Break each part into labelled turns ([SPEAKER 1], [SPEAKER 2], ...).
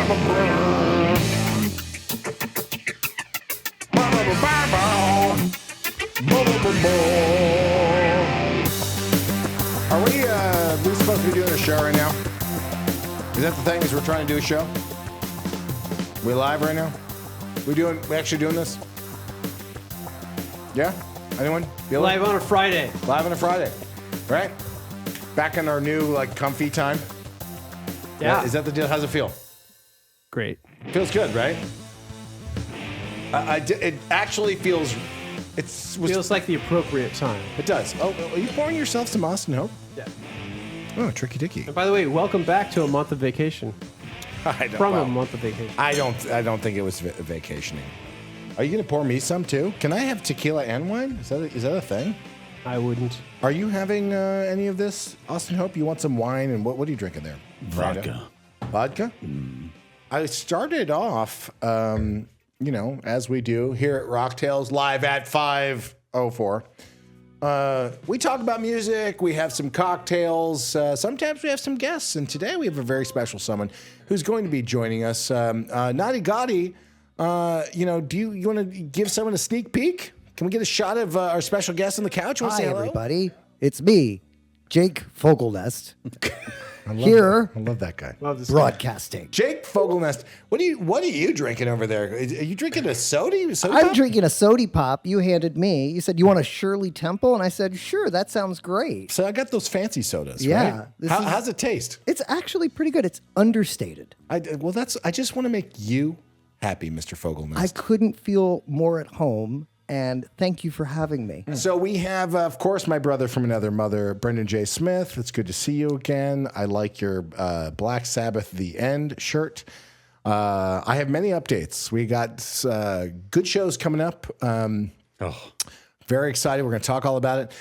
[SPEAKER 1] Are we supposed to be doing a show right now? Is that the thing? Is we're trying to do a show? We live right now? We actually doing this? Yeah? Anyone?
[SPEAKER 2] Live on a Friday.
[SPEAKER 1] Live on a Friday, right? Back in our new comfy time.
[SPEAKER 2] Yeah.
[SPEAKER 1] Is that the deal? How's it feel?
[SPEAKER 2] Great.
[SPEAKER 1] Feels good, right? It actually feels.
[SPEAKER 2] Feels like the appropriate time.
[SPEAKER 1] It does. Oh, are you pouring yourself some Austin Hope?
[SPEAKER 2] Yeah.
[SPEAKER 1] Oh, tricky dicky.
[SPEAKER 2] And by the way, welcome back to a month of vacation. A month of vacation.
[SPEAKER 1] I don't think it was vacationing. Are you gonna pour me some too? Can I have tequila and wine? Is that a thing?
[SPEAKER 2] I wouldn't.
[SPEAKER 1] Are you having any of this, Austin Hope? You want some wine and what are you drinking there?
[SPEAKER 3] Vodka.
[SPEAKER 1] Vodka? I started off, as we do here at Rocktails live at 5:04. We talk about music. We have some cocktails. Sometimes we have some guests, and today we have a very special someone who's going to be joining us. Naughty Gotti. Do you want to give someone a sneak peek? Can we get a shot of our special guest on the couch?
[SPEAKER 4] Hi, everybody. It's me, Jake Fogelnest. Here,
[SPEAKER 1] I love that guy.
[SPEAKER 2] Love this
[SPEAKER 4] broadcasting.
[SPEAKER 1] Jake Fogelnest. What are you drinking over there? Are you drinking a soda?
[SPEAKER 4] I'm drinking a Sody Pop you handed me. You said, you want a Shirley Temple? And I said, sure, that sounds great.
[SPEAKER 1] So I got those fancy sodas,
[SPEAKER 4] Yeah,
[SPEAKER 1] right? How's it taste?
[SPEAKER 4] It's actually pretty good. It's understated.
[SPEAKER 1] I just want to make you happy, Mr. Fogelnest.
[SPEAKER 4] I couldn't feel more at home, and thank you for having me.
[SPEAKER 1] So we have, of course, my brother from another mother, Brendan J. Smith. It's good to see you again. I like your Black Sabbath The End shirt. I have many updates. We got good shows coming up. Very excited. We're going to talk all about it.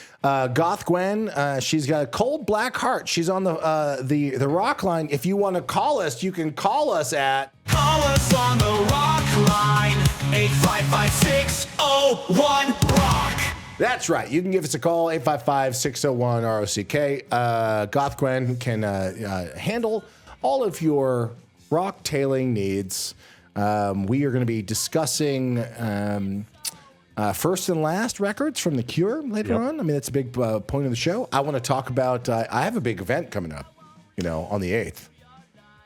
[SPEAKER 1] Goth Gwen, she's got a cold black heart. She's on the rock line. If you want to call us, you can call us at...
[SPEAKER 5] Call us on the rock line, 855-601-ROCK.
[SPEAKER 1] That's right. You can give us a call, 855-601-ROCK. Goth Gwen can handle all of your rock tailing needs. We are going to be discussing first and last records from The Cure later on. I mean, that's a big point of the show. I want to talk about, I have a big event coming up, on the 8th.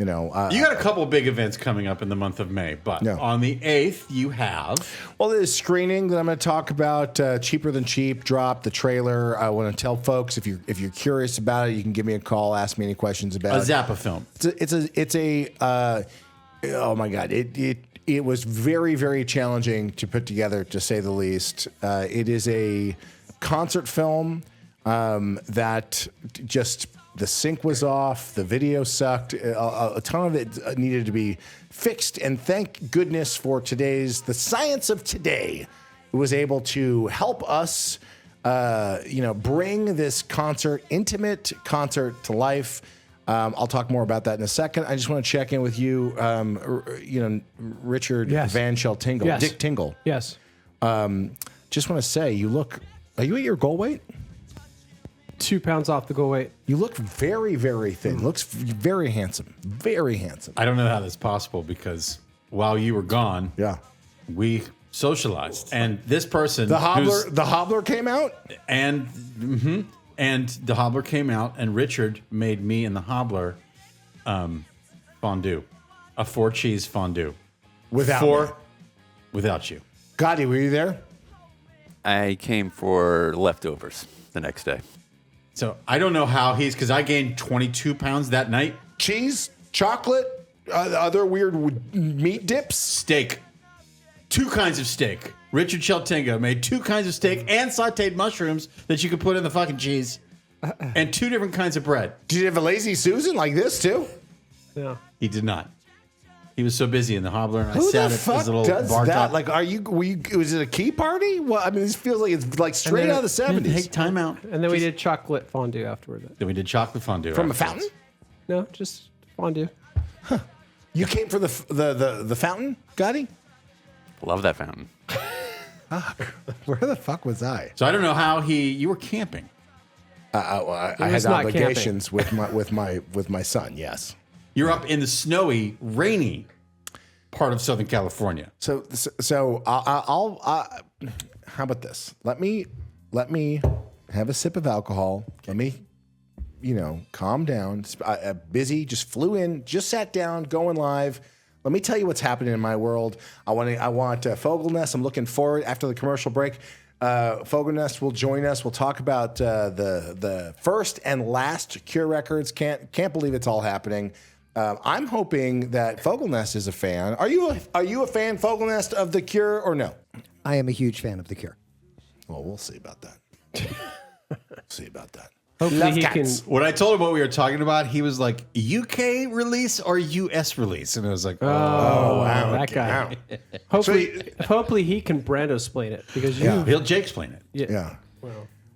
[SPEAKER 1] You got
[SPEAKER 3] a couple of big events coming up in the month of May, but on the 8th you have...
[SPEAKER 1] Well, there's screening that I'm going to talk about. Cheaper Than Cheap dropped the trailer. I want to tell folks, if you're curious about it, you can give me a call, ask me any questions about it.
[SPEAKER 3] A Zappa film.
[SPEAKER 1] It's a oh my God. It was very, very challenging to put together, to say the least. It is a concert film that just... The sync was off. The video sucked. A ton of it needed to be fixed. And thank goodness for the science of today was able to help us, bring this intimate concert to life. I'll talk more about that in a second. I just want to check in with you, Richard Van Schell Tingle.
[SPEAKER 2] Yes.
[SPEAKER 1] Dick Tingle.
[SPEAKER 2] Yes.
[SPEAKER 1] Just want to say, are you at your goal weight?
[SPEAKER 2] 2 pounds off the goal weight.
[SPEAKER 1] You look very, very thin. Looks very handsome. Very handsome.
[SPEAKER 3] I don't know how that's possible because while you were gone, we socialized, and this person,
[SPEAKER 1] the hobbler came out,
[SPEAKER 3] and the hobbler came out, and Richard made me and the hobbler fondue, a 4-cheese fondue without you.
[SPEAKER 1] Gotti, were you there?
[SPEAKER 6] I came for leftovers the next day.
[SPEAKER 3] So I don't know how because I gained 22 pounds that night.
[SPEAKER 1] Cheese, chocolate, other weird meat dips.
[SPEAKER 3] Steak. 2 kinds of steak. Richard Sheltinga made 2 kinds of steak and sauteed mushrooms that you could put in the fucking cheese. And 2 different kinds of bread.
[SPEAKER 1] Did you have a Lazy Susan like this too?
[SPEAKER 2] Yeah.
[SPEAKER 3] He did not. He was so busy in the hobbler, and
[SPEAKER 1] Who
[SPEAKER 3] I sat
[SPEAKER 1] the
[SPEAKER 3] at
[SPEAKER 1] fuck
[SPEAKER 3] his little
[SPEAKER 1] does
[SPEAKER 3] bar
[SPEAKER 1] that?
[SPEAKER 3] top.
[SPEAKER 1] Like, was it a key party? Well, I mean, this feels like it's like straight out of the 70s.
[SPEAKER 3] Take time out.
[SPEAKER 2] And then we did chocolate fondue afterward.
[SPEAKER 3] Then we did chocolate fondue.
[SPEAKER 1] From
[SPEAKER 3] afterwards.
[SPEAKER 1] a fountain?
[SPEAKER 2] No, just fondue.
[SPEAKER 1] Huh. You came for the fountain, Gotti?
[SPEAKER 6] Love that fountain.
[SPEAKER 1] Fuck. Where the fuck was I?
[SPEAKER 3] So I don't know how you were camping.
[SPEAKER 1] I had obligations with my son. Yes.
[SPEAKER 3] You're up in the snowy, rainy part of Southern California.
[SPEAKER 1] So I'll how about this? Let me have a sip of alcohol. Let me, calm down. Busy, just flew in, just sat down, going live. Let me tell you what's happening in my world. I want Fogelnest. I'm looking forward after the commercial break. Fogelnest will join us. We'll talk about the first and last Cure records. Can't believe it's all happening. I'm hoping that Fogelnest is a fan. Are you a fan, Fogelnest, of the Cure or no?
[SPEAKER 4] I am a huge fan of the Cure.
[SPEAKER 1] Well, we'll see about that. See about that.
[SPEAKER 2] Hopefully he can.
[SPEAKER 3] When I told him what we were talking about, he was like, UK release or US release? And I was like,
[SPEAKER 2] Oh, wow, that guy. Hopefully he can Brando-splain it because
[SPEAKER 3] he'll Jake-splain it.
[SPEAKER 1] Yeah.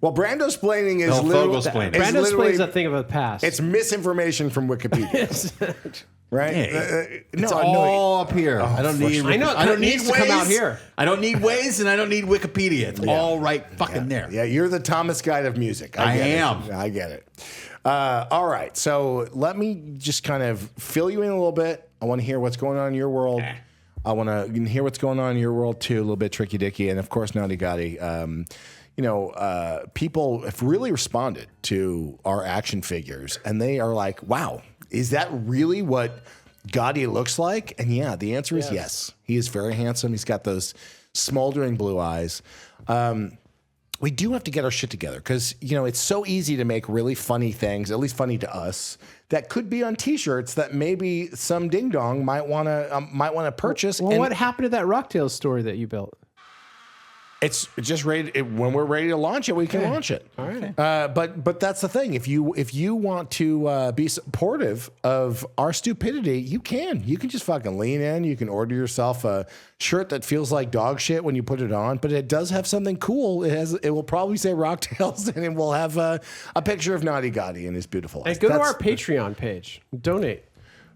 [SPEAKER 1] Well, Brando-splaining is
[SPEAKER 3] Fogelnsplaining.
[SPEAKER 2] Brando-splain's a thing of the past.
[SPEAKER 1] It's misinformation from Wikipedia. Right?
[SPEAKER 3] It's all up here. I don't need.
[SPEAKER 2] I know.
[SPEAKER 3] I don't need
[SPEAKER 2] to come out here.
[SPEAKER 3] I don't need Waze, and I don't need Wikipedia. It's all right, fucking there.
[SPEAKER 1] Yeah, you're the Thomas Guide of music.
[SPEAKER 3] I am.
[SPEAKER 1] I get it. All right, so let me just kind of fill you in a little bit. I want to hear what's going on in your world. I want to hear what's going on in your world too. A little bit Tricky Dicky, and of course Naughty Gotti. People have really responded to our action figures, and they are like, "Wow, is that really what Gotti looks like?" And yeah, the answer is yes. He is very handsome. He's got those smoldering blue eyes. We do have to get our shit together because, it's so easy to make really funny things, at least funny to us, that could be on T-shirts that maybe some ding dong might want to purchase.
[SPEAKER 2] Well, what happened to that Rocktail story that you built?
[SPEAKER 1] It's just ready. When we're ready to launch it, we can launch it.
[SPEAKER 2] All right.
[SPEAKER 1] But that's the thing. If you want to be supportive of our stupidity, you can. You can just fucking lean in. You can order yourself a shirt that feels like dog shit when you put it on, but it does have something cool. It will probably say Rocktails, and it will have a picture of Naughty Gotti and his beautiful eyes.
[SPEAKER 2] Go to our Patreon page. Donate.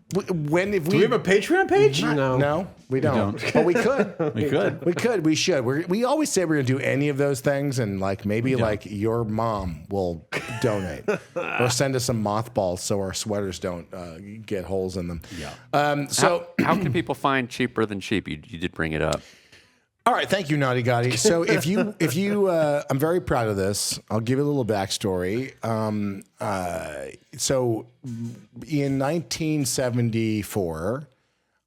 [SPEAKER 3] Do we have a Patreon page?
[SPEAKER 1] No, we don't. But we could. We should. We always say we're going to do any of those things, and maybe your mom will donate or send us some mothballs so our sweaters don't get holes in them.
[SPEAKER 3] Yeah.
[SPEAKER 6] How can people find Cheaper Than Cheap? You did bring it up.
[SPEAKER 1] All right, thank you, Naughty Gotti. So if you, I'm very proud of this. I'll give you a little backstory. So in 1974,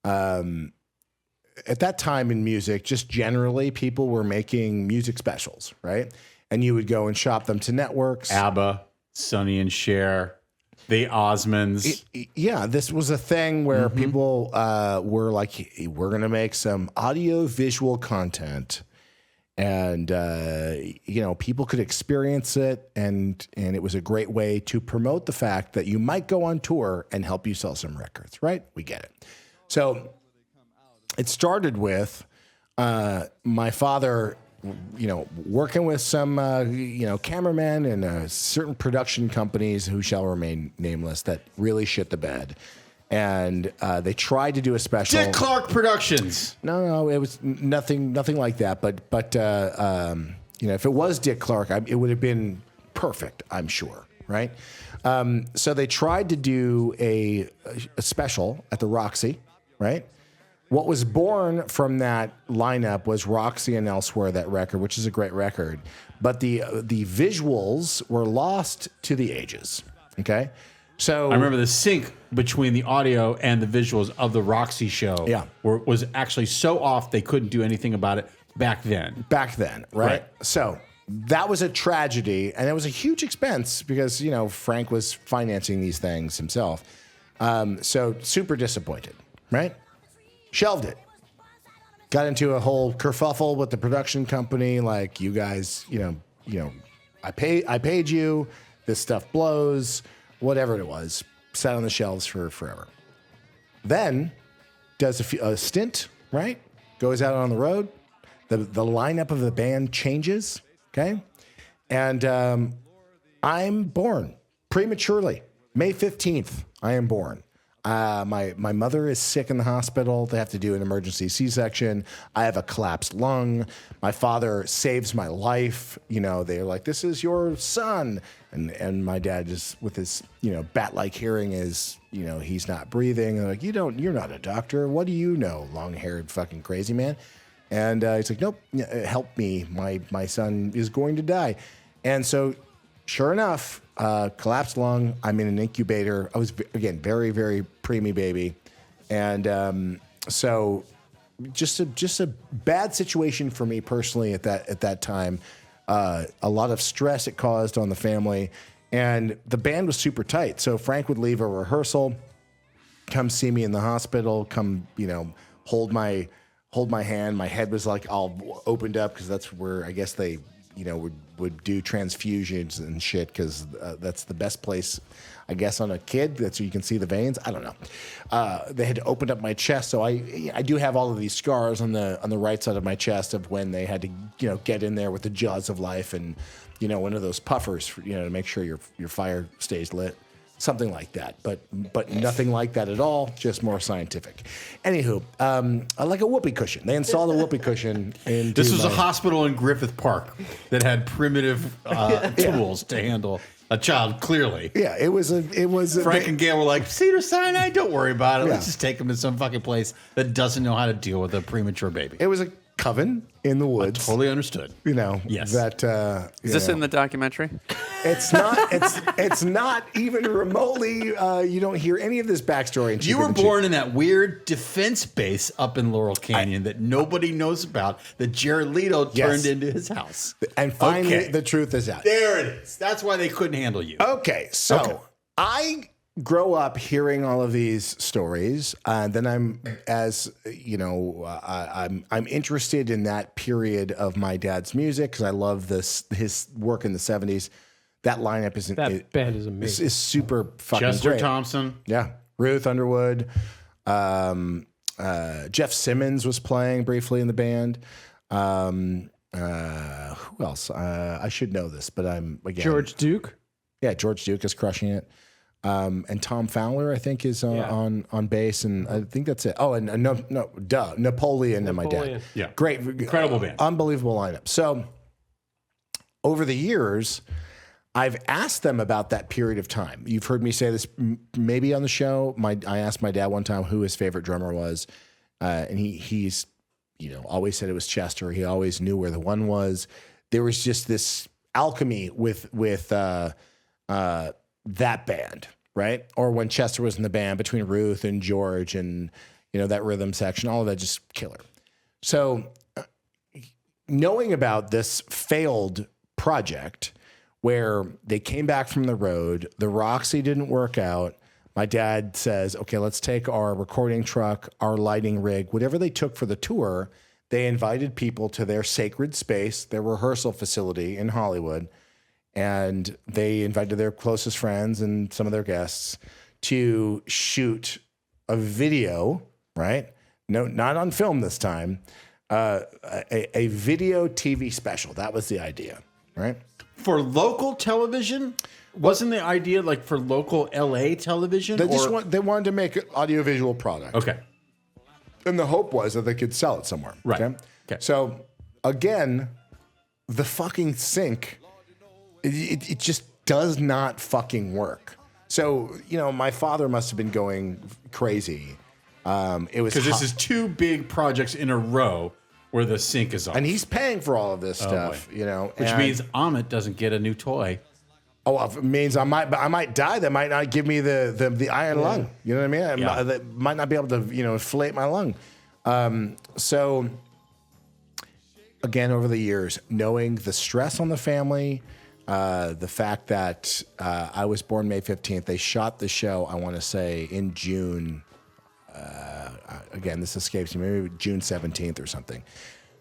[SPEAKER 1] at that time in music, just generally, people were making music specials, right? And you would go and shop them to networks.
[SPEAKER 3] ABBA, Sonny and Cher, the Osmonds.
[SPEAKER 1] Yeah, this was a thing where people were like, we're going to make some audio visual content. And, people could experience it. And it was a great way to promote the fact that you might go on tour and help you sell some records, right? We get it. So it started with my father working with some, cameramen and certain production companies who shall remain nameless that really shit the bed. And they tried to do a special.
[SPEAKER 3] Dick Clark Productions.
[SPEAKER 1] No, it was nothing like that. But if it was Dick Clark, it would have been perfect, I'm sure, right? So they tried to do a special at the Roxy, right? What was born from that lineup was Roxy and Elsewhere, that record, which is a great record. But the visuals were lost to the ages, okay? So
[SPEAKER 3] I remember the sync between the audio and the visuals of the Roxy show was actually so off they couldn't do anything about it back then.
[SPEAKER 1] Right? So that was a tragedy, and it was a huge expense because, Frank was financing these things himself. So super disappointed, right? Shelved it. Got into a whole kerfuffle with the production company. Like, you guys, I paid you. This stuff blows. Whatever it was, sat on the shelves for forever. Then does a stint, right? Goes out on the road. The lineup of the band changes, okay? And I'm born prematurely. May 15th, I am born. My mother is sick in the hospital. They have to do an emergency C-section. I have a collapsed lung. My father saves my life. You know, they're like, this is your son. And my dad just with his, you know, bat-like hearing is, you know, he's not breathing. And they're like, you're not a doctor. What do you know, long-haired fucking crazy man? And he's like, nope, help me. My son is going to die. And so sure enough, collapsed lung. I'm in an incubator. I was, again, very, very preemie baby. And so just a bad situation for me personally at that time. A lot of stress it caused on the family. And the band was super tight. So Frank would leave a rehearsal, come see me in the hospital, come, you know, hold my hand. My head was like all opened up because that's where I guess they, you know, would do transfusions and shit because that's the best place, I guess, on a kid. That's where you can see the veins. I don't know. They had to open up my chest, so I do have all of these scars on the right side of my chest of when they had to, you know, get in there with the jaws of life and, you know, one of those puffers, you know, to make sure your fire stays lit. Something like that, but nothing like that at all. Just more scientific. Anywho, like a whoopee cushion. They installed a whoopee cushion.
[SPEAKER 3] This was a hospital in Griffith Park that had primitive tools to handle a child. Clearly,
[SPEAKER 1] yeah. It was.
[SPEAKER 3] Frank and Gail were like, Cedar Sinai. Don't worry about it. Yeah. Let's just take him to some fucking place that doesn't know how to deal with a premature baby.
[SPEAKER 1] It was a coven in the woods.
[SPEAKER 3] Totally understood.
[SPEAKER 1] You know,
[SPEAKER 3] yes.
[SPEAKER 1] That
[SPEAKER 6] is this in the documentary?
[SPEAKER 1] It's not. It's not even remotely. You don't hear any of this backstory.
[SPEAKER 3] You were born in that weird defense base up in Laurel Canyon that nobody knows about. That Jared Leto turned into his house.
[SPEAKER 1] And finally, the truth is out.
[SPEAKER 3] There it is. That's why they couldn't handle you.
[SPEAKER 1] Okay, so I grow up hearing all of these stories, and then I'm interested in that period of my dad's music because I love his work in the 70s. That lineup
[SPEAKER 2] band is amazing.
[SPEAKER 1] Is super fucking
[SPEAKER 3] Chester
[SPEAKER 1] great.
[SPEAKER 3] Thompson,
[SPEAKER 1] yeah, Ruth Underwood, Jeff Simmons was playing briefly in the band. Who else? I should know this, but I'm again
[SPEAKER 2] George Duke.
[SPEAKER 1] Yeah, George Duke is crushing it. And Tom Fowler, I think, is on bass, and I think that's it. Oh, and Napoleon and my dad.
[SPEAKER 3] Yeah,
[SPEAKER 1] great,
[SPEAKER 3] incredible band,
[SPEAKER 1] unbelievable lineup. So over the years, I've asked them about that period of time. You've heard me say this maybe on the show. I asked my dad one time who his favorite drummer was, and he's always said it was Chester. He always knew where the one was. There was just this alchemy with that band, right? Or when Chester was in the band between Ruth and George and, that rhythm section, all of that just killer. So knowing about this failed project where they came back from the road, the Roxy didn't work out. My dad says, okay, let's take our recording truck, our lighting rig, whatever they took for the tour. They invited people to their sacred space, their rehearsal facility in Hollywood. And they invited their closest friends and some of their guests to shoot a video, right? No, not on film this time. A video TV special. That was the idea, right?
[SPEAKER 3] For local television? Wasn't the idea like for local LA television?
[SPEAKER 1] They wanted to make an audiovisual product.
[SPEAKER 3] Okay.
[SPEAKER 1] And the hope was that they could sell it somewhere.
[SPEAKER 3] Right.
[SPEAKER 1] Okay. So again, the fucking sync. It just does not fucking work. So, my father must have been going crazy. It was
[SPEAKER 3] because this is two big projects in a row where the sync is off.
[SPEAKER 1] And he's paying for all of this stuff,
[SPEAKER 3] Which means Amit doesn't get a new toy.
[SPEAKER 1] Oh, it means I might die. They might not give me the iron lung. You know what I mean?
[SPEAKER 3] Yeah.
[SPEAKER 1] They might not be able to, inflate my lung. So, again, over the years, knowing the stress on the family, the fact that I was born May 15th, they shot the show, I want to say, in June. Again, this escapes me, maybe June 17th or something.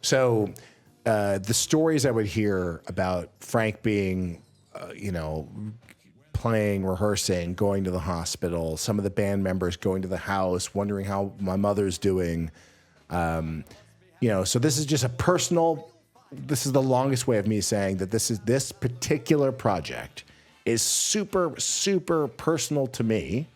[SPEAKER 1] So the stories I would hear about Frank being, playing, rehearsing, going to the hospital, some of the band members going to the house, wondering how my mother's doing. So this is just a personal... This is the longest way of me saying that this particular project is super, super personal to me,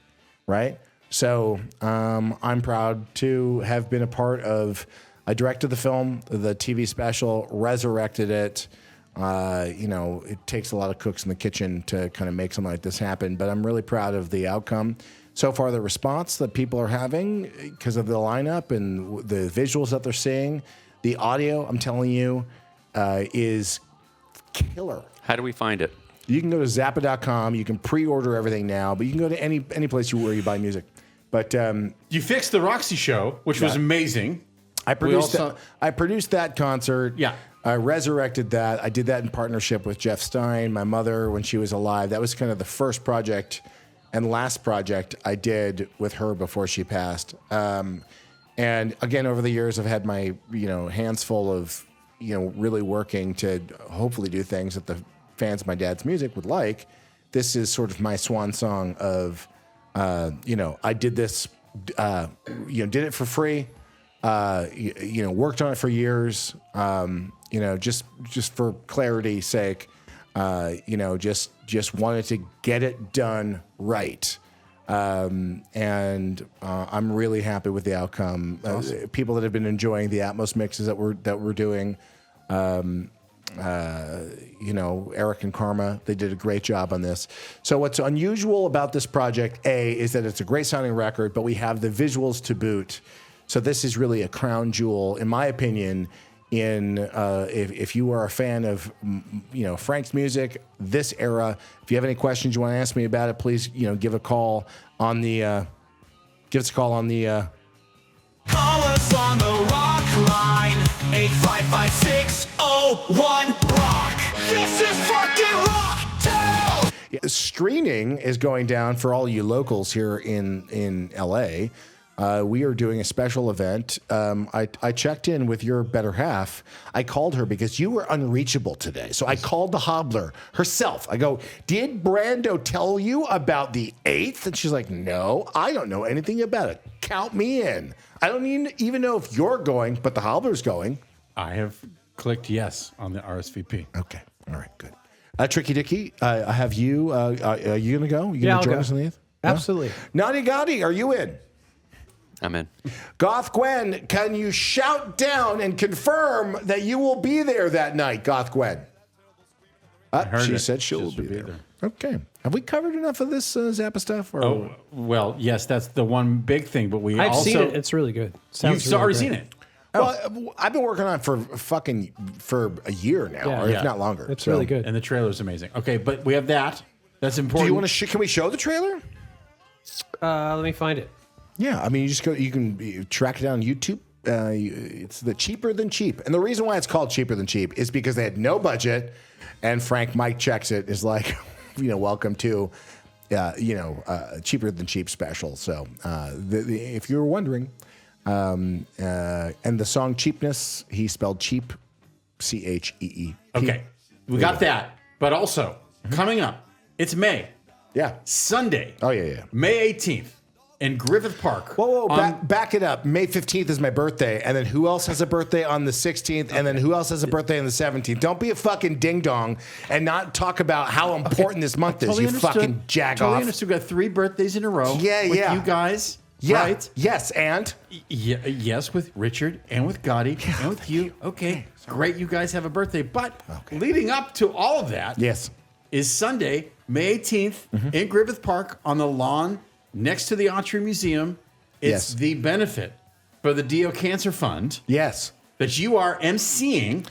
[SPEAKER 1] right? So I'm proud to have been a part of. I directed the film, the TV special, resurrected it. It takes a lot of cooks in the kitchen to kind of make something like this happen, but I'm really proud of the outcome. So far, the response that people are having because of the lineup and the visuals that they're seeing, the audio, I'm telling you, is killer.
[SPEAKER 6] How do we find it?
[SPEAKER 1] You can go to Zappa.com. You can pre-order everything now, but you can go to any place where you buy music. But
[SPEAKER 3] you fixed the Roxy show, which was amazing.
[SPEAKER 1] I produced that concert.
[SPEAKER 3] Yeah.
[SPEAKER 1] I resurrected that. I did that in partnership with Jeff Stein, my mother, when she was alive. That was kind of the first project and last project I did with her before she passed. And again, over the years, I've had my hands full of really working to hopefully do things that the fans of my dad's music would like. This is sort of my swan song of, I did this, did it for free. Worked on it for years. Just for clarity's sake, just wanted to get it done right. And I'm really happy with the outcome. Awesome. People that have been enjoying the Atmos mixes that we're doing, Eric and Karma, they did a great job on this. So what's unusual about this project, is that it's a great sounding record, but we have the visuals to boot. So this is really a crown jewel, in my opinion. If you are a fan of Frank's music, this era. If you have any questions you want to ask me about it, please give a call on the
[SPEAKER 5] Call us on the rock line, 855-601-ROCK. This is fucking Rocktown!
[SPEAKER 1] Screening is going down for all you locals here in LA. We are doing a special event. I checked in with your better half. I called her because you were unreachable today. So I called the Hobbler herself. I go, did Brando tell you about the 8th? And she's like, no, I don't know anything about it. Count me in. I don't even know if you're going, but the Hobbler's going.
[SPEAKER 3] I have clicked yes on the RSVP.
[SPEAKER 1] Okay. All right, good. Tricky Dicky, I have you. Are you going to go? You going to join us on the 8th?
[SPEAKER 2] Absolutely.
[SPEAKER 1] No? Naughty Gotti, are you in?
[SPEAKER 6] I'm in.
[SPEAKER 1] Goth Gwen, can you shout down and confirm that you will be there that night, Goth Gwen? She said she'll be there. Okay. Have we covered enough of this Zappa stuff? Or?
[SPEAKER 3] Oh, well, yes, that's the one big thing, but
[SPEAKER 2] I've seen it. It's really good.
[SPEAKER 3] You've already seen it?
[SPEAKER 1] Well, I've been working on it for a year now, if not longer.
[SPEAKER 2] It's really good.
[SPEAKER 3] And the trailer is amazing. Okay, but we have that. That's important.
[SPEAKER 1] Do you want to? Can we show the trailer?
[SPEAKER 2] Let me find it.
[SPEAKER 1] Yeah, I mean, you just go. You can track it down on YouTube. It's the Cheaper Than Cheap, and the reason why it's called Cheaper Than Cheap is because they had no budget, and Frank Mike checks it is like, welcome to, Cheaper Than Cheap special. So, if you were wondering, and the song Cheapness, he spelled cheap, CHEE.
[SPEAKER 3] Okay, we got that, but also coming up, it's May.
[SPEAKER 1] Yeah,
[SPEAKER 3] Sunday.
[SPEAKER 1] Oh yeah.
[SPEAKER 3] May 18th. In Griffith Park.
[SPEAKER 1] Whoa, back it up. May 15th is my birthday, and then who else has a birthday on the 16th, and then who else has a birthday on the 17th? Don't be a fucking ding-dong and not talk about how important this month is, you fucking jack
[SPEAKER 3] totally
[SPEAKER 1] off.
[SPEAKER 3] Understood. We got 3 birthdays in a row with you guys.
[SPEAKER 1] Yeah.
[SPEAKER 3] Right?
[SPEAKER 1] Yes, and?
[SPEAKER 3] Yes, with Richard and with Gotti and with you. Okay, great you guys have a birthday. But leading up to all of that is Sunday, May 18th in Griffith Park on the lawn next to the Autry Museum. It's the benefit for the Dio Cancer Fund.
[SPEAKER 1] Yes.
[SPEAKER 3] That you are emceeing.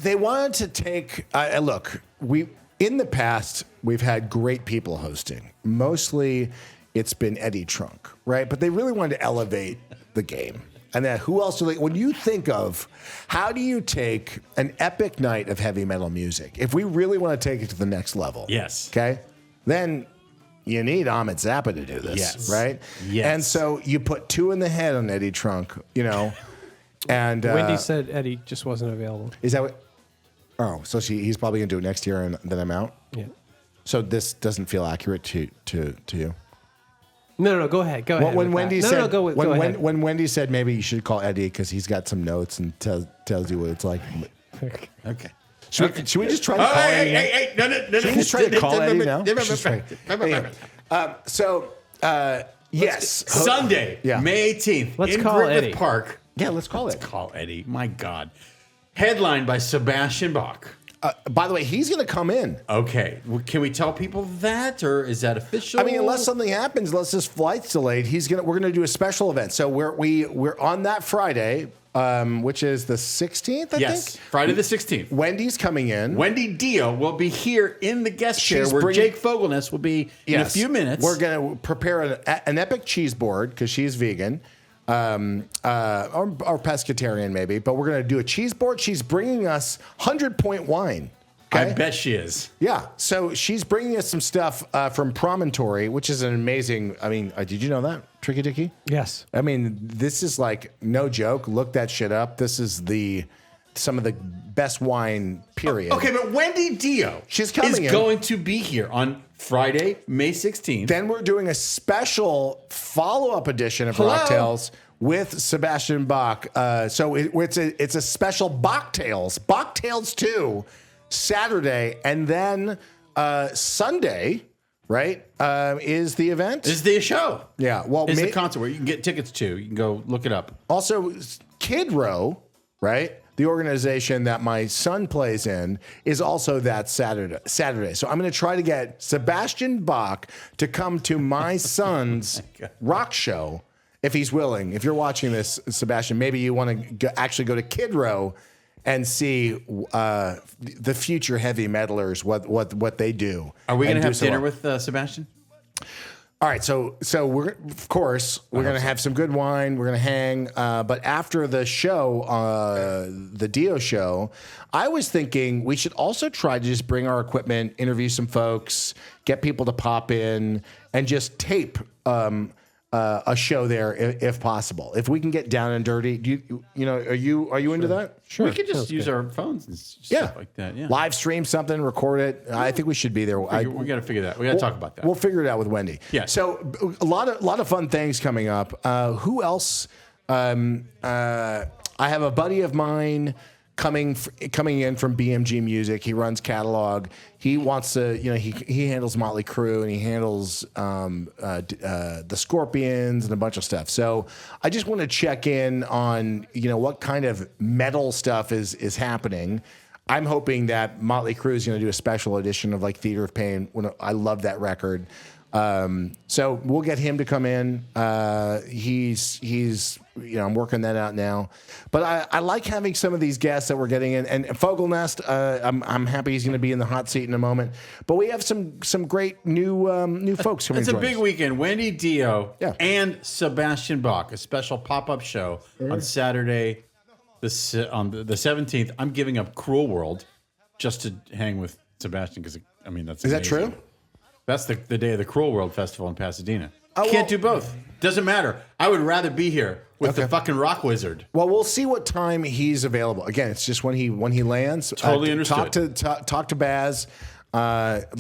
[SPEAKER 1] They wanted to take, look, in the past, we've had great people hosting. Mostly it's been Eddie Trunk, right? But they really wanted to elevate the game. And then who else do they, when you think of how do you take an epic night of heavy metal music, if we really want to take it to the next level.
[SPEAKER 3] Yes.
[SPEAKER 1] Okay. Then you need Ahmet Zappa to do this, right?
[SPEAKER 3] Yes.
[SPEAKER 1] And so you put 2 in the head on Eddie Trunk, and
[SPEAKER 2] Wendy said Eddie just wasn't available.
[SPEAKER 1] Is that what? Oh, so he's probably gonna do it next year, and then I'm out.
[SPEAKER 2] Yeah.
[SPEAKER 1] So this doesn't feel accurate to you.
[SPEAKER 2] No. Go ahead. Go ahead.
[SPEAKER 1] When Wendy said,
[SPEAKER 2] go ahead.
[SPEAKER 1] When Wendy said maybe you should call Eddie because he's got some notes and tells you what it's like.
[SPEAKER 3] Okay.
[SPEAKER 1] Should we just try to call Eddie?
[SPEAKER 3] Hey, no.
[SPEAKER 1] Should we just try to call Eddie now? Yes.
[SPEAKER 3] Sunday,
[SPEAKER 1] Yeah.
[SPEAKER 3] May 18th
[SPEAKER 2] Let's
[SPEAKER 3] in
[SPEAKER 2] call
[SPEAKER 3] Griffith
[SPEAKER 2] Eddie.
[SPEAKER 3] Park.
[SPEAKER 1] Yeah, let's call it.
[SPEAKER 3] Call Eddie. My God. Headlined by Sebastian Bach.
[SPEAKER 1] By the way, he's going to come in.
[SPEAKER 3] Okay. Well, can we tell people that, or is that official?
[SPEAKER 1] I mean, unless something happens, unless his flight's delayed, we're gonna do a special event. So we're on that Friday, which is the 16th. I think.
[SPEAKER 3] Friday the 16th.
[SPEAKER 1] Wendy's coming in.
[SPEAKER 3] Wendy Dio will be here in the guest chair,
[SPEAKER 1] She's
[SPEAKER 3] where
[SPEAKER 1] bringing-
[SPEAKER 3] Jake Fogelnest will be in a few minutes.
[SPEAKER 1] We're gonna prepare an epic cheese board because she's vegan. Or pescatarian maybe, but we're gonna do a cheese board. She's bringing us 100-point wine. Okay?
[SPEAKER 3] I bet she is.
[SPEAKER 1] Yeah, so she's bringing us some stuff from Promontory, which is an amazing. I mean, did you know that, Tricky Dicky?
[SPEAKER 2] Yes.
[SPEAKER 1] I mean, this is like no joke. Look that shit up. This is some of the best wine. Period.
[SPEAKER 3] Okay, but Wendy Dio
[SPEAKER 1] She's coming in.
[SPEAKER 3] going to be here on Friday, May 16th.
[SPEAKER 1] Then we're doing a special follow-up edition of
[SPEAKER 3] Hello?
[SPEAKER 1] Rock Tales with Sebastian Bach. So it's a special Bach Tales 2 Saturday, and then Sunday, right, is the event.
[SPEAKER 3] This is the show.
[SPEAKER 1] Yeah, well,
[SPEAKER 3] It's the concert where you can get tickets to. You can go look it up.
[SPEAKER 1] Also, Kid Row, right? The organization that my son plays in is also that Saturday. So I'm going to try to get Sebastian Bach to come to my son's rock show if he's willing. If you're watching this, Sebastian, maybe you want to actually go to Kid Row and see the future heavy metalers, what they do.
[SPEAKER 3] Are we going
[SPEAKER 1] and
[SPEAKER 3] to
[SPEAKER 1] do
[SPEAKER 3] have
[SPEAKER 1] some
[SPEAKER 3] dinner
[SPEAKER 1] rock.
[SPEAKER 3] with Sebastian?
[SPEAKER 1] All right, so we're going to have some good wine. We're going to hang, but after the show, the Dio show, I was thinking we should also try to just bring our equipment, interview some folks, get people to pop in, and just tape a show there if possible. If we can get down and dirty, are you into that?
[SPEAKER 3] Sure. We could just use our phones and stuff like that. Yeah.
[SPEAKER 1] Live stream something, record it. I think we should be there.
[SPEAKER 3] We got to figure that. We got to talk about that.
[SPEAKER 1] We'll figure it out with Wendy.
[SPEAKER 3] Yeah.
[SPEAKER 1] So a lot of fun things coming up. Who else? I have a buddy of mine coming in from BMG Music. He runs catalog. He wants to, he handles Motley Crue and he handles the Scorpions and a bunch of stuff. So I just want to check in on, what kind of metal stuff is happening. I'm hoping that Motley Crue is going to do a special edition of like Theater of Pain. I love that record. So we'll get him to come in. He's I'm working that out now. But I like having some of these guests that we're getting in. And Fogelnest, I'm happy he's going to be in the hot seat in a moment. But we have some great new folks coming.
[SPEAKER 3] It's a big weekend. Wendy Dio and Sebastian Bach, a special pop-up show on Saturday, on the 17th. I'm giving up Cruel World just to hang with Sebastian because that's
[SPEAKER 1] is that true?
[SPEAKER 3] That's the day of the Cruel World Festival in Pasadena. Can't do both. Doesn't matter. I would rather be here with the fucking rock wizard.
[SPEAKER 1] Well, we'll see what time he's available. Again, it's just when he lands.
[SPEAKER 3] Totally understood.
[SPEAKER 1] Talk to Baz.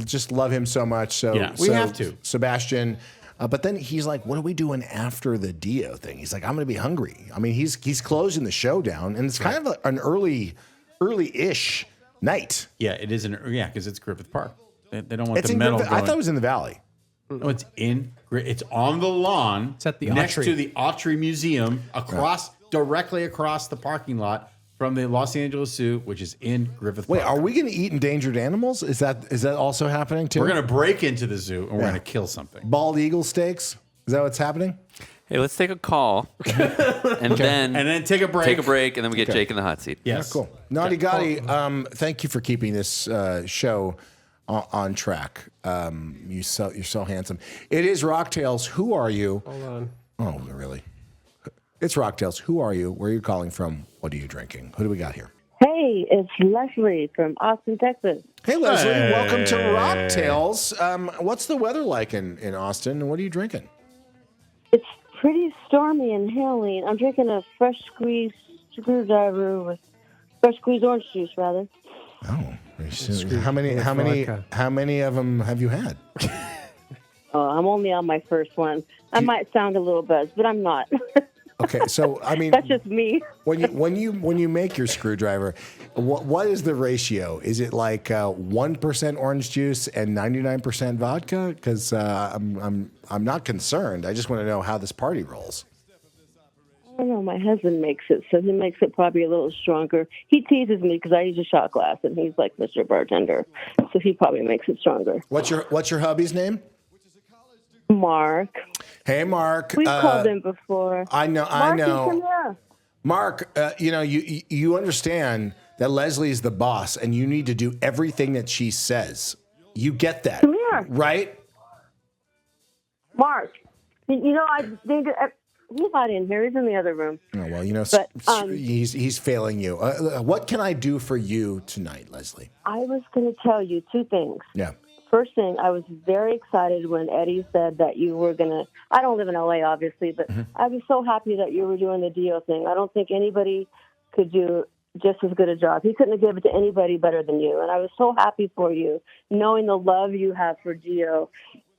[SPEAKER 1] Just love him so much. So
[SPEAKER 3] we have to.
[SPEAKER 1] Sebastian. But then he's like, "What are we doing after the Dio thing?" He's like, "I'm going to be hungry." I mean, he's closing the show down, and it's kind of an early-ish night.
[SPEAKER 3] Yeah, it is because it's Griffith Park. They don't want the metal.
[SPEAKER 1] I thought it was in the Valley.
[SPEAKER 3] No, it's on the lawn.
[SPEAKER 2] It's at the
[SPEAKER 3] next
[SPEAKER 2] Autry.
[SPEAKER 3] to the Autry Museum, directly across the parking lot from the Los Angeles Zoo, which is in Griffith Park.
[SPEAKER 1] Wait, are we going to eat endangered animals? Is that also happening too?
[SPEAKER 3] We're going to break into the zoo and we're going to kill something.
[SPEAKER 1] Bald eagle steaks? Is that what's happening?
[SPEAKER 6] Hey, let's take a call and then
[SPEAKER 3] take a break.
[SPEAKER 6] Take a break, and then we get Jake in the hot seat.
[SPEAKER 3] Yes.
[SPEAKER 1] Yeah, cool. Naughty Gotti, thank you for keeping this show on track. You're so handsome. It is Rock Tales. Who are you?
[SPEAKER 2] Hold on.
[SPEAKER 1] Oh, really? It's Rock Tales. Who are you? Where are you calling from? What are you drinking? Who do we got here?
[SPEAKER 7] Hey, it's Leslie from Austin, Texas.
[SPEAKER 1] Hey, Leslie. Welcome to Rock Tales. What's the weather like in Austin, and what are you drinking?
[SPEAKER 7] It's pretty stormy and haily. I'm drinking a fresh squeezed screwdriver with fresh squeezed orange juice, rather.
[SPEAKER 1] Oh, how many of them have you had?
[SPEAKER 7] I'm only on my first one. I might sound a little buzzed, but I'm not.
[SPEAKER 1] Okay, so I mean,
[SPEAKER 7] That's just me.
[SPEAKER 1] when you make your screwdriver, what is the ratio? Is it like 1% orange juice and 99% vodka? Because I'm not concerned. I just want to know how this party rolls.
[SPEAKER 7] I don't know. My husband makes it, so he makes it probably a little stronger. He teases me because I use a shot glass, and he's like Mr. Bartender, so he probably makes it stronger.
[SPEAKER 1] What's your hubby's name?
[SPEAKER 7] Mark.
[SPEAKER 1] Hey, Mark.
[SPEAKER 7] We've called him before.
[SPEAKER 1] I know.
[SPEAKER 7] Mark, come here.
[SPEAKER 1] Mark, you understand that Leslie's the boss, and you need to do everything that she says. You get that,
[SPEAKER 7] Come here.
[SPEAKER 1] right?
[SPEAKER 7] Mark, I think he's not in here. He's in the other room.
[SPEAKER 1] Oh, well,
[SPEAKER 7] But,
[SPEAKER 1] he's failing you. What can I do for you tonight, Leslie?
[SPEAKER 7] I was going to tell you two things.
[SPEAKER 1] Yeah.
[SPEAKER 7] First thing, I was very excited when Eddie said that you were going to, I don't live in LA, obviously, but I was so happy that you were doing the Dio thing. I don't think anybody could do just as good a job. He couldn't have given it to anybody better than you. And I was so happy for you, knowing the love you have for Dio.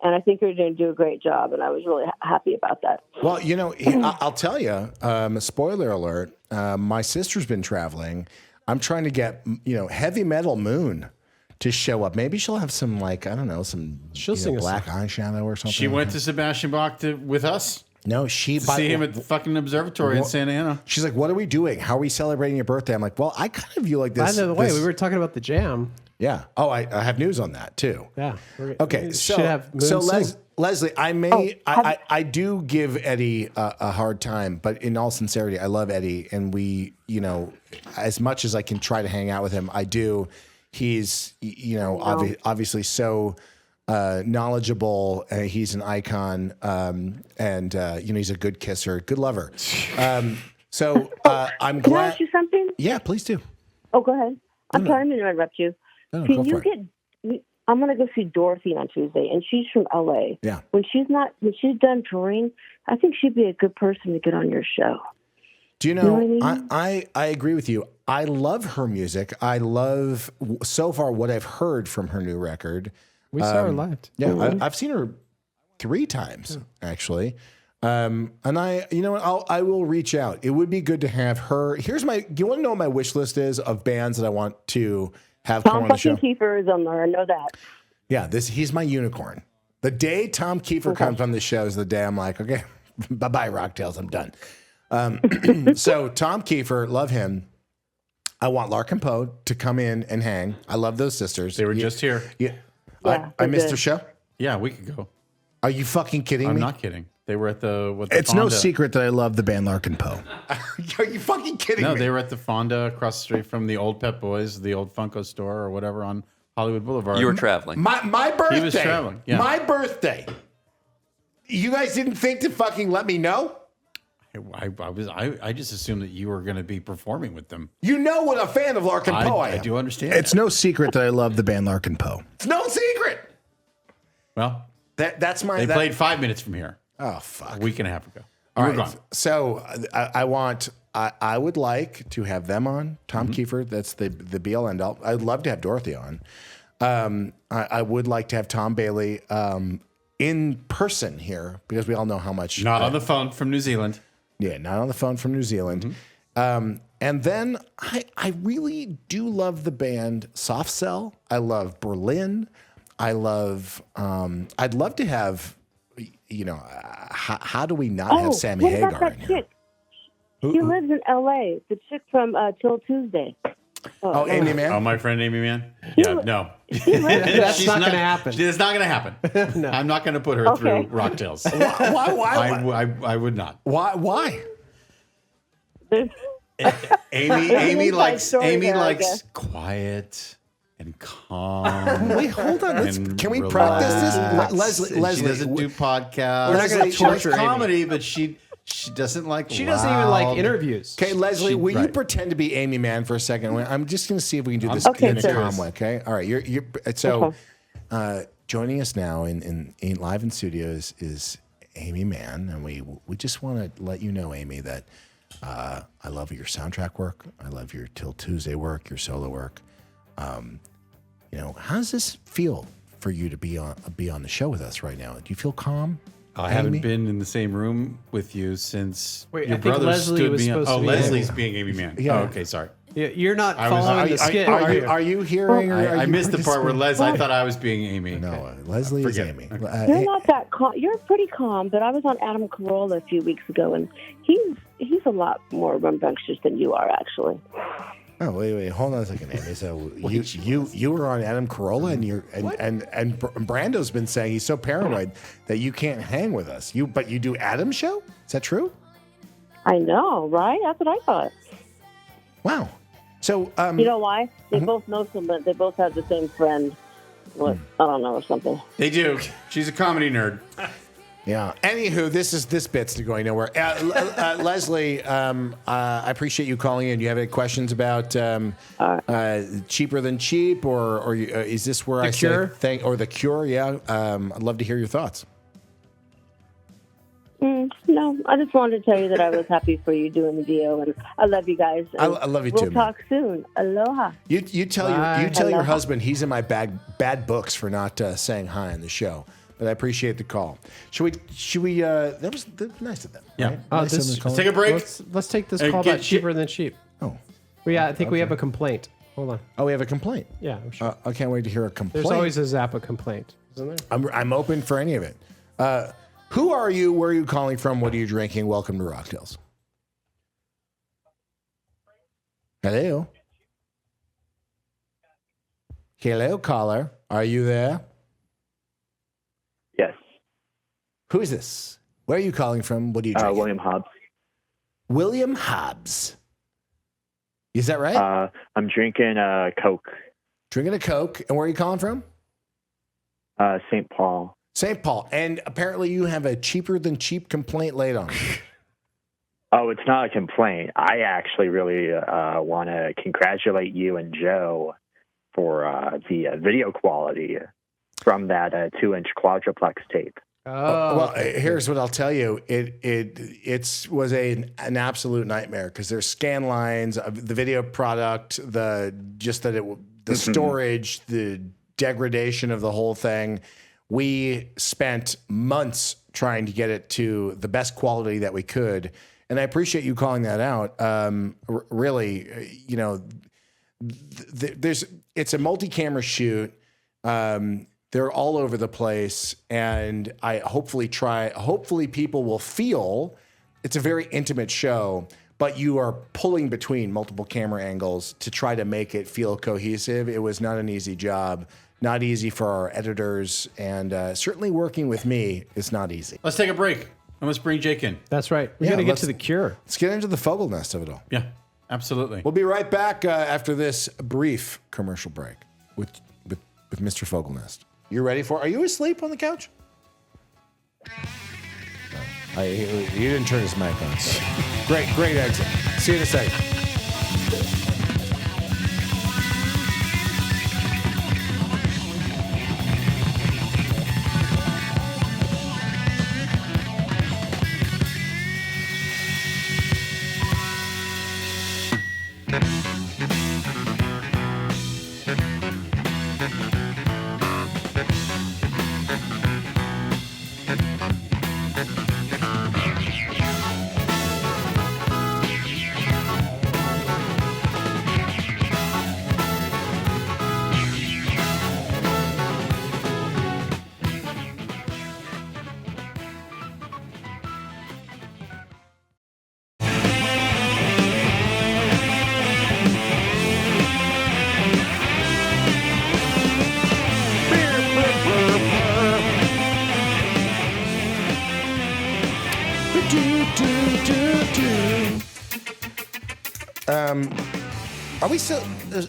[SPEAKER 7] And I think you're going to do a great job. And I was really happy about that.
[SPEAKER 1] Well, I'll tell you, spoiler alert, my sister's been traveling. I'm trying to get, Heavy Metal Moon to show up. Maybe she'll have some, she'll sing black eyeshadow or something.
[SPEAKER 3] She went to Sebastian Bach with us.
[SPEAKER 1] No,
[SPEAKER 3] see him at the fucking observatory in Santa Ana.
[SPEAKER 1] She's like, "What are we doing? How are we celebrating your birthday?" I'm like, "Well, I kind of view like this."
[SPEAKER 2] By the way, we were talking about the jam.
[SPEAKER 1] Yeah. Oh, I have news on that too.
[SPEAKER 2] Yeah.
[SPEAKER 1] Okay. So Leslie, I do give Eddie a hard time, but in all sincerity, I love Eddie, and we, as much as I can try to hang out with him, I do. He's, obviously so knowledgeable. He's an icon, and he's a good kisser, good lover. I'm
[SPEAKER 7] Can
[SPEAKER 1] glad.
[SPEAKER 7] I ask you something?
[SPEAKER 1] Yeah, please do.
[SPEAKER 7] Oh, go ahead. I'm sorry, I'm going to interrupt you. Can you I'm going to go see Dorothy on Tuesday, and she's from LA.
[SPEAKER 1] Yeah.
[SPEAKER 7] When she's done touring, I think she'd be a good person to get on your show.
[SPEAKER 1] Do you know
[SPEAKER 7] what I mean?
[SPEAKER 1] I agree with you. I love her music. I love so far what I've heard from her new record.
[SPEAKER 2] We saw her live.
[SPEAKER 1] Yeah, I've seen her 3 times actually. And I will reach out. It would be good to have her. Do you want to know what my wish list is of bands that I want to have come on the show?
[SPEAKER 7] Tom Kiefer is on there. I know that.
[SPEAKER 1] Yeah, he's my unicorn. The day Tom Kiefer comes on the show is the day I'm like, okay, bye-bye, Rocktails, I'm done. So Tom Kiefer, love him. I want Larkin Poe to come in and hang. I love those sisters.
[SPEAKER 3] They were just here.
[SPEAKER 1] Yeah.
[SPEAKER 7] Yeah,
[SPEAKER 1] I missed their show?
[SPEAKER 3] Yeah, a week ago.
[SPEAKER 1] Are you fucking kidding me?
[SPEAKER 3] I'm not kidding. They were at the
[SPEAKER 1] It's
[SPEAKER 3] Fonda.
[SPEAKER 1] no secret that I love the band Larkin Poe. Are you fucking kidding me?
[SPEAKER 3] No, they were at the Fonda across the street from the old Pet Boys, the old Funko store or whatever on Hollywood Boulevard.
[SPEAKER 6] You were traveling.
[SPEAKER 1] My birthday.
[SPEAKER 3] He was traveling. Yeah.
[SPEAKER 1] My birthday. You guys didn't think to fucking let me know?
[SPEAKER 3] I just assumed that you were going to be performing with them.
[SPEAKER 1] You know what a fan of Larkin Poe I am.
[SPEAKER 3] I do understand.
[SPEAKER 1] It's no secret that I love the band Larkin Poe. It's no secret.
[SPEAKER 3] Well,
[SPEAKER 1] that's my.
[SPEAKER 3] They played 5 minutes from here.
[SPEAKER 1] Oh fuck!
[SPEAKER 3] A week and a half ago.
[SPEAKER 1] All right. So I would like to have them on. Tom Kiefer. That's the be all end all. I'd love to have Dorothy on. I would like to have Tom Bailey in person here because we all know how much.
[SPEAKER 3] Not on the phone from New Zealand.
[SPEAKER 1] Yeah, not on the phone from New Zealand. And then I really do love the band Soft Cell. I love Berlin. I love. I'd love to have. How do we not have Sammy
[SPEAKER 7] what
[SPEAKER 1] Hagar
[SPEAKER 7] about that
[SPEAKER 1] in here?
[SPEAKER 7] chick? She lives in L.A. The chick from Till Tuesday.
[SPEAKER 1] Oh, Amy Mann?
[SPEAKER 3] Oh, my friend Amy Mann? Yeah, no.
[SPEAKER 2] That's not going to happen.
[SPEAKER 3] It's not going to happen. No. I'm not going to put her through Rocktails.
[SPEAKER 1] Why?
[SPEAKER 3] I would not.
[SPEAKER 1] Why?
[SPEAKER 3] Amy likes quiet and calm.
[SPEAKER 1] Wait, hold on. Can we practice this? Leslie,
[SPEAKER 3] she doesn't do podcasts.
[SPEAKER 2] We're not going to torture
[SPEAKER 3] Amy. Comedy, but she doesn't like.
[SPEAKER 2] She doesn't even like interviews.
[SPEAKER 1] Okay, Leslie, will you pretend to be Amy Mann for a second? I'm just going to see if we can do this in a calm way. Okay, all right. You're so joining us now in live in studios is Amy Mann, and we just want to let you know, Amy, that I love your soundtrack work. I love your Till Tuesday work, your solo work. How does this feel for you to be on the show with us right now? Do you feel calm?
[SPEAKER 3] I haven't been in the same room with you since
[SPEAKER 2] Wait,
[SPEAKER 3] your
[SPEAKER 2] I think
[SPEAKER 3] brother
[SPEAKER 2] Leslie
[SPEAKER 3] stood
[SPEAKER 2] was
[SPEAKER 3] me up.
[SPEAKER 2] supposed to be
[SPEAKER 3] Leslie's being Amy Mann.
[SPEAKER 1] Yeah.
[SPEAKER 3] Oh, okay, sorry.
[SPEAKER 2] You're not
[SPEAKER 3] I was-
[SPEAKER 2] following the skit, are you?
[SPEAKER 1] Are you hearing? Or
[SPEAKER 3] I
[SPEAKER 1] you
[SPEAKER 3] missed the part where
[SPEAKER 1] participating?
[SPEAKER 3] I thought I was being Amy.
[SPEAKER 1] No, Leslie is
[SPEAKER 3] Forget
[SPEAKER 1] Amy.
[SPEAKER 3] it.
[SPEAKER 7] You're not that calm. You're pretty calm, but I was on Adam Carolla a few weeks ago, and he's a lot more rambunctious than you are, actually.
[SPEAKER 1] Oh wait, hold on a second, Amy. So you were on Adam Carolla, and Brando's been saying he's so paranoid that you can't hang with us. But you do Adam's show? Is that true?
[SPEAKER 7] I know, right? That's what I thought.
[SPEAKER 1] Wow. So
[SPEAKER 7] You know why? They both know someone. They both have the same friend. What? I don't know, or something.
[SPEAKER 3] They do. She's a comedy nerd.
[SPEAKER 1] yeah. Anywho, this bit's going nowhere. Leslie, I appreciate you calling in. You have any questions about Cheaper Than Cheap, or is this where
[SPEAKER 2] The
[SPEAKER 1] I
[SPEAKER 2] Cure?
[SPEAKER 1] say or The Cure? Yeah. I'd love to hear your thoughts.
[SPEAKER 7] No, I just wanted to tell you that I was happy for you doing the deal, and I love you guys.
[SPEAKER 1] I love you
[SPEAKER 7] we'll
[SPEAKER 1] too, man.
[SPEAKER 7] talk soon. Aloha.
[SPEAKER 1] You tell your
[SPEAKER 7] Hello.
[SPEAKER 1] husband he's in my bad books for not saying hi on the show. But I appreciate the call. Should we? That was nice of them.
[SPEAKER 3] Yeah.
[SPEAKER 1] Right?
[SPEAKER 2] Oh,
[SPEAKER 1] Nice of them to call.
[SPEAKER 3] Let's take a break.
[SPEAKER 2] Let's take this
[SPEAKER 3] And
[SPEAKER 2] call
[SPEAKER 3] get
[SPEAKER 2] about Cheaper Than Cheap.
[SPEAKER 1] Oh,
[SPEAKER 2] I think we have a complaint. Hold on.
[SPEAKER 1] we have a complaint.
[SPEAKER 2] Yeah, I'm sure.
[SPEAKER 1] I can't wait to hear a complaint.
[SPEAKER 2] There's always a Zappa complaint, isn't there?
[SPEAKER 1] I'm open for any of it. Who are you? Where are you calling from? What are you drinking? Welcome to Rocktails. Hello. Hello, caller. Are you there?
[SPEAKER 8] Yes.
[SPEAKER 1] Who is this? Where are you calling from? What are you drinking?
[SPEAKER 8] William Hobbs.
[SPEAKER 1] William Hobbs. Is that right?
[SPEAKER 8] I'm drinking Coke.
[SPEAKER 1] Drinking a Coke. And where are you calling from?
[SPEAKER 8] St. Paul.
[SPEAKER 1] St. Paul. And apparently you have a Cheaper Than Cheap complaint laid on you.
[SPEAKER 8] Oh, it's not a complaint. I actually really want to congratulate you and Joe for the video quality from that 2-inch quadruplex tape.
[SPEAKER 1] Well, here's what I'll tell you. It was an absolute nightmare because there's scan lines of the video product, the storage, the degradation of the whole thing. We spent months trying to get it to the best quality that we could. And I appreciate you calling that out. Really, it's a multi-camera shoot. They're all over the place. And hopefully people will feel it's a very intimate show, but you are pulling between multiple camera angles to try to make it feel cohesive. It was not an easy job. Not easy for our editors, and certainly working with me is not easy.
[SPEAKER 3] Let's take a break, and let's bring Jake in.
[SPEAKER 2] That's right. We got to get to the Cure.
[SPEAKER 1] Let's get into the Fogelnest of it all.
[SPEAKER 3] Yeah, absolutely.
[SPEAKER 1] We'll be right back after this brief commercial break with Mr. Fogelnest. You ready for? Are you asleep on the couch? He didn't turn his mic on. So. Great exit. See you in a second.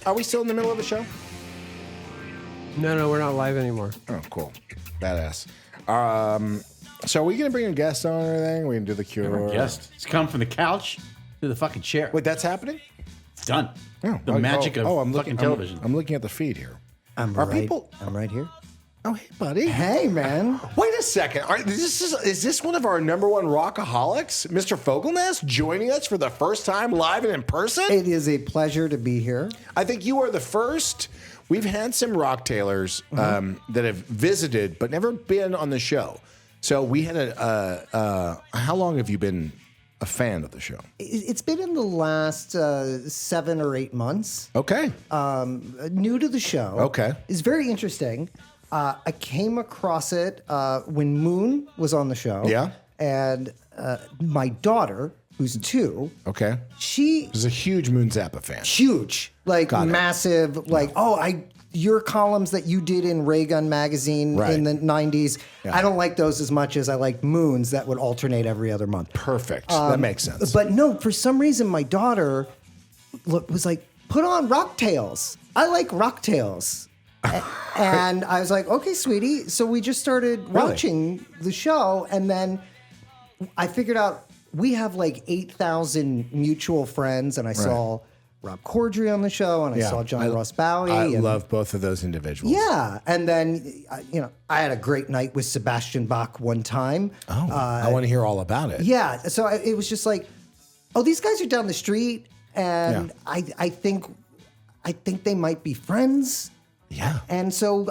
[SPEAKER 1] Are we still in the middle of the show?
[SPEAKER 2] No, we're not live anymore.
[SPEAKER 1] Oh, cool. Badass. So are we going to bring a guest on or anything? We're going to do the Cure.
[SPEAKER 3] Guest. It's come from the couch to the fucking chair.
[SPEAKER 1] Wait, that's happening?
[SPEAKER 3] It's done.
[SPEAKER 1] Oh,
[SPEAKER 3] The magic of
[SPEAKER 1] I'm
[SPEAKER 3] fucking
[SPEAKER 1] looking,
[SPEAKER 3] television.
[SPEAKER 1] I'm looking at the feed here.
[SPEAKER 4] I'm
[SPEAKER 1] Are
[SPEAKER 4] right.
[SPEAKER 1] people-
[SPEAKER 4] I'm right here.
[SPEAKER 1] Oh, hey, buddy.
[SPEAKER 4] Hey, man.
[SPEAKER 1] Wait a second. Is this one of our number one rockaholics, Mr. Fogelnest, joining us for the first time live and in person?
[SPEAKER 4] It is a pleasure to be here.
[SPEAKER 1] I think you are the first. We've had some rock tailors that have visited but never been on the show. So we had how long have you been a fan of the show?
[SPEAKER 4] It's been in the last 7 or 8 months.
[SPEAKER 1] Okay.
[SPEAKER 4] New to the show.
[SPEAKER 1] Okay.
[SPEAKER 4] It's very interesting. I came across it when Moon was on the show.
[SPEAKER 1] Yeah.
[SPEAKER 4] And my daughter, who's 2.
[SPEAKER 1] Okay.
[SPEAKER 4] She
[SPEAKER 1] is a huge Moon Zappa fan.
[SPEAKER 4] Huge. Like massive. Like, your columns that you did in Ray Gun magazine in the 90s, I don't like those as much as I like Moon's that would alternate every other month.
[SPEAKER 1] Perfect. That makes sense.
[SPEAKER 4] But no, for some reason, my daughter was like, put on Rocktails. I like Rocktails. And I was like, okay, sweetie. So we just started watching the show. And then I figured out we have like 8,000 mutual friends. And I saw Rob Corddry on the show, and I saw John Ross Bowie.
[SPEAKER 1] I love both of those individuals.
[SPEAKER 4] Yeah, and then I had a great night with Sebastian Bach one time.
[SPEAKER 1] Oh, I want to hear all about it.
[SPEAKER 4] Yeah, so it was just like, these guys are down the street, and I think they might be friends.
[SPEAKER 1] Yeah.
[SPEAKER 4] And so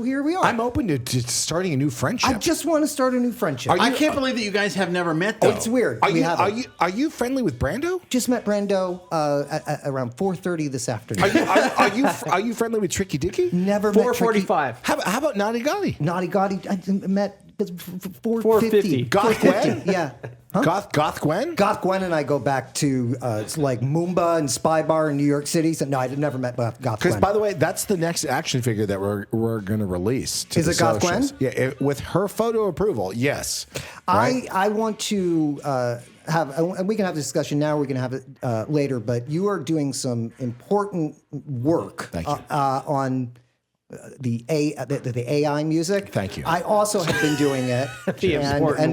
[SPEAKER 4] here we are.
[SPEAKER 1] I'm open to starting a new friendship.
[SPEAKER 4] I just want to start a new friendship.
[SPEAKER 3] I can't believe that you guys have never met, though.
[SPEAKER 4] It's weird.
[SPEAKER 1] Are you friendly with Brando?
[SPEAKER 4] Just met Brando at around 4:30 this afternoon.
[SPEAKER 1] Are you friendly with Tricky Dicky?
[SPEAKER 4] Never
[SPEAKER 2] 4:45.
[SPEAKER 1] How about Naughty Gotti?
[SPEAKER 4] Naughty Gotti, I met
[SPEAKER 2] 4:50.
[SPEAKER 1] Goth Gwen?
[SPEAKER 4] Yeah. Huh?
[SPEAKER 1] Goth Gwen?
[SPEAKER 4] Goth Gwen and I go back to like Moomba and Spy Bar in New York City. So no, I'd never met Goth Gwen.
[SPEAKER 1] Because by the way, that's the next action figure that we're going to release.
[SPEAKER 4] Is it Goth Gwen?
[SPEAKER 1] Yeah, with her photo approval. Yes. Right?
[SPEAKER 4] I want to and we can have a discussion now. We can have it later. But you are doing some important work on the AI music.
[SPEAKER 1] Thank you.
[SPEAKER 4] I also have been doing it, and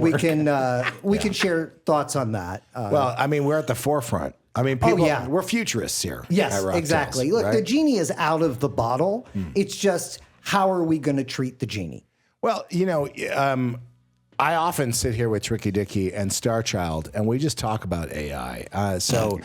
[SPEAKER 4] we can share thoughts on that.
[SPEAKER 1] Well, I mean, we're at the forefront. I mean, we're futurists here.
[SPEAKER 4] Yes, exactly. Look, the genie is out of the bottle. It's just how are we going to treat the genie?
[SPEAKER 1] Well, I often sit here with Tricky Dicky and Starchild, and we just talk about AI.
[SPEAKER 4] It's so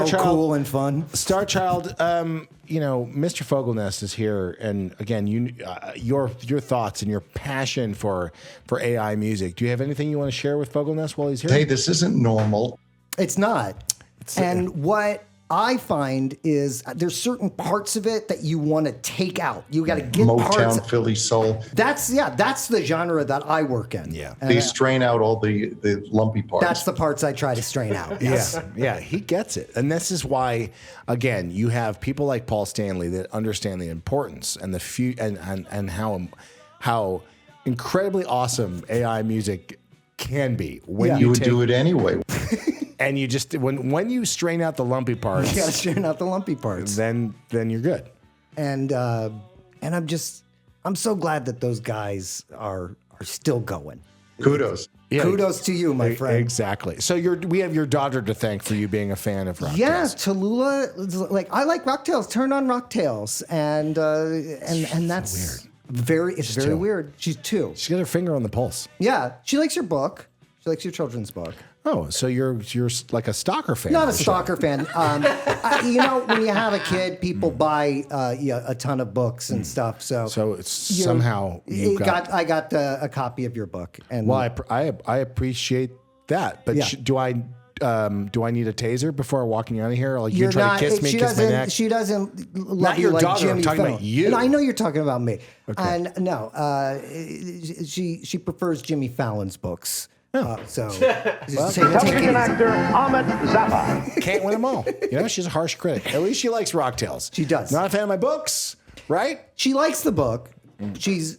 [SPEAKER 4] cool and fun.
[SPEAKER 1] Starchild, Mr. Fogelnest is here, and again, your thoughts and your passion for AI music. Do you have anything you want to share with Fogelnest while he's here?
[SPEAKER 9] Hey, this isn't normal.
[SPEAKER 4] It's not. And what I find is there's certain parts of it that you want to take out. You got to get
[SPEAKER 9] Motown, Philly soul.
[SPEAKER 4] That's the genre that I work in.
[SPEAKER 1] Yeah,
[SPEAKER 9] they strain out all the lumpy parts.
[SPEAKER 4] That's the parts I try to strain out. Yes.
[SPEAKER 1] Yeah, he gets it, and this is why, again, you have people like Paul Stanley that understand the importance and and how incredibly awesome AI music can be when
[SPEAKER 9] you would do it anyway.
[SPEAKER 1] And you just when you strain out the lumpy parts,
[SPEAKER 4] you got to strain out the lumpy parts.
[SPEAKER 1] Then you're good.
[SPEAKER 4] And I'm so glad that those guys are still going.
[SPEAKER 9] Kudos.
[SPEAKER 1] Yeah,
[SPEAKER 4] kudos to you, my friend.
[SPEAKER 1] Exactly. So we have your daughter to thank for you being a fan of Rocktails.
[SPEAKER 4] Yeah, Tallulah, like I like Rocktails. Turn on Rocktails, and that's
[SPEAKER 1] weird.
[SPEAKER 4] It's very weird. She's 2.
[SPEAKER 1] She's got her finger on the pulse.
[SPEAKER 4] Yeah, she likes your book. She likes your children's book.
[SPEAKER 1] Oh, so you're like a stalker fan?
[SPEAKER 4] Not a stalker fan. When you have a kid, people buy a ton of books and stuff. So
[SPEAKER 1] it's somehow
[SPEAKER 4] I got a copy of your book. And
[SPEAKER 1] I appreciate that. But do I need a taser before walking out of here? Like you try to kiss me, kiss my neck?
[SPEAKER 4] She doesn't love
[SPEAKER 1] Not
[SPEAKER 4] you
[SPEAKER 1] your
[SPEAKER 4] like
[SPEAKER 1] daughter.
[SPEAKER 4] Jimmy
[SPEAKER 1] I'm talking
[SPEAKER 4] Fallon.
[SPEAKER 1] about you.
[SPEAKER 4] And I know you're talking about me.
[SPEAKER 1] Okay.
[SPEAKER 4] And no, she prefers Jimmy Fallon's books. Television
[SPEAKER 10] actor Ahmet Zappa.
[SPEAKER 1] Can't win them all. She's a harsh critic. At least she likes Rocktails.
[SPEAKER 4] She does.
[SPEAKER 1] Not a fan of my books, right?
[SPEAKER 4] She likes the book. It's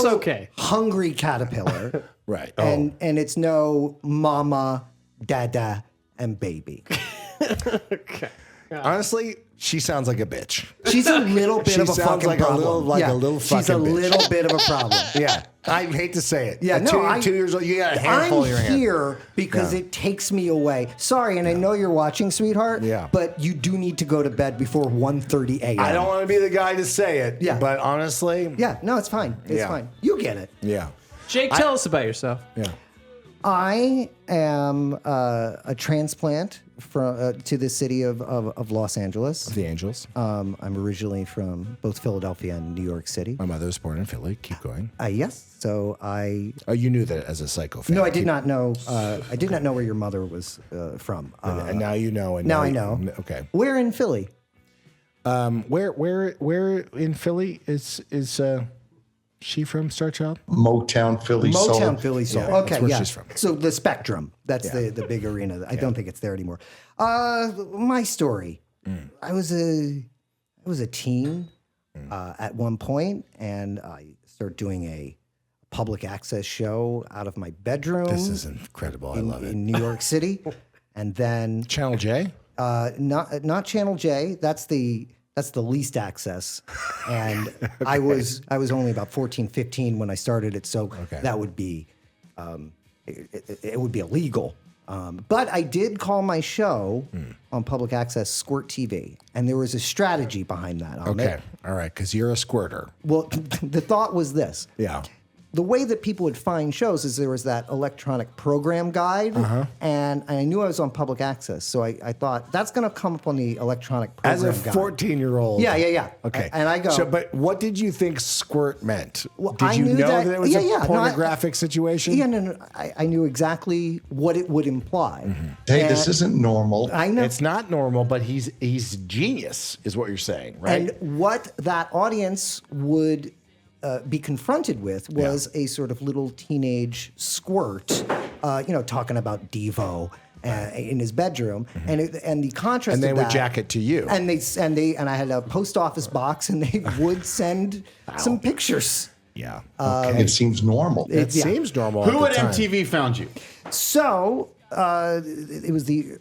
[SPEAKER 2] okay.
[SPEAKER 4] Hungry Caterpillar.
[SPEAKER 1] Right.
[SPEAKER 4] And it's no Mama, Dada, and Baby.
[SPEAKER 2] Okay.
[SPEAKER 1] Honestly, she sounds like a bitch.
[SPEAKER 4] She's a little bit of a fucking problem.
[SPEAKER 1] A little fucking
[SPEAKER 4] She's a
[SPEAKER 1] bitch.
[SPEAKER 4] little bit of a problem.
[SPEAKER 1] Yeah. I hate to say it.
[SPEAKER 4] Yeah,
[SPEAKER 1] At 2 years old, you got a handful in your hand.
[SPEAKER 4] I'm here because it takes me away. Sorry, and I know you're watching, sweetheart.
[SPEAKER 1] Yeah.
[SPEAKER 4] But you do need to go to bed before 1:30 a.m.
[SPEAKER 1] I don't want to be the guy to say it.
[SPEAKER 4] Yeah.
[SPEAKER 1] But honestly.
[SPEAKER 4] Yeah, no, it's fine. It's fine. You get it.
[SPEAKER 1] Yeah.
[SPEAKER 2] Jake, tell us about yourself.
[SPEAKER 1] Yeah.
[SPEAKER 4] I am a transplant from to the city of Los Angeles.
[SPEAKER 1] The Angels.
[SPEAKER 4] I'm originally from both Philadelphia and New York City.
[SPEAKER 1] My mother was born in Philly. Keep going.
[SPEAKER 4] Yes. So I.
[SPEAKER 1] Oh, you knew that as a Psycho fan.
[SPEAKER 4] No, I did not know. I did not know where your mother was from.
[SPEAKER 1] And now you know. And
[SPEAKER 4] now I know.
[SPEAKER 1] Okay.
[SPEAKER 4] Where in Philly?
[SPEAKER 1] Where in Philly is she from, Star Child?
[SPEAKER 9] Motown Philly Soul.
[SPEAKER 4] Motown Philly Soul.
[SPEAKER 1] Yeah,
[SPEAKER 4] okay,
[SPEAKER 1] that's where
[SPEAKER 4] yeah.
[SPEAKER 1] she's from.
[SPEAKER 4] So the Spectrum. That's the big arena. I don't think it's there anymore. My story. I was a teen at one point, and I started doing a public access show out of my bedroom.
[SPEAKER 1] This is incredible. I love it.
[SPEAKER 4] In New York City, and then
[SPEAKER 1] Channel J.
[SPEAKER 4] Not Channel J. That's the least access, and I was only about 14, 15 when I started it, so that would be it would be illegal. But I did call my show on public access Squirt TV, and there was a strategy behind that.
[SPEAKER 1] Okay, all right, because you're a squirter.
[SPEAKER 4] Well, the thought was this.
[SPEAKER 1] Yeah.
[SPEAKER 4] The way that people would find shows is there was that electronic program guide, and I knew I was on public access, so I thought that's going to come up on the electronic program
[SPEAKER 1] As a
[SPEAKER 4] guide.
[SPEAKER 1] 14-year-old.
[SPEAKER 4] Yeah.
[SPEAKER 1] Okay.
[SPEAKER 4] And I go.
[SPEAKER 1] So, but what did you think squirt meant?
[SPEAKER 4] Well,
[SPEAKER 1] did
[SPEAKER 4] I
[SPEAKER 1] you
[SPEAKER 4] knew
[SPEAKER 1] know
[SPEAKER 4] that-
[SPEAKER 1] that it was
[SPEAKER 4] yeah,
[SPEAKER 1] a
[SPEAKER 4] yeah. No,
[SPEAKER 1] pornographic situation?
[SPEAKER 4] Yeah, no. I knew exactly what it would imply.
[SPEAKER 9] Hey, this isn't normal.
[SPEAKER 4] I know.
[SPEAKER 1] It's not normal, but he's genius, is what you're saying, right?
[SPEAKER 4] And what that audience would be confronted with was a sort of little teenage squirt, talking about Devo in his bedroom, and the contrast.
[SPEAKER 1] And they
[SPEAKER 4] of
[SPEAKER 1] would
[SPEAKER 4] that,
[SPEAKER 1] jack it to you.
[SPEAKER 4] and I had a post office box, and they would send some pictures.
[SPEAKER 1] Yeah.
[SPEAKER 9] It seems normal.
[SPEAKER 1] It
[SPEAKER 4] yeah.
[SPEAKER 1] seems normal.
[SPEAKER 3] Who
[SPEAKER 1] at
[SPEAKER 3] at
[SPEAKER 1] the time.
[SPEAKER 3] MTV found you?
[SPEAKER 4] So it was the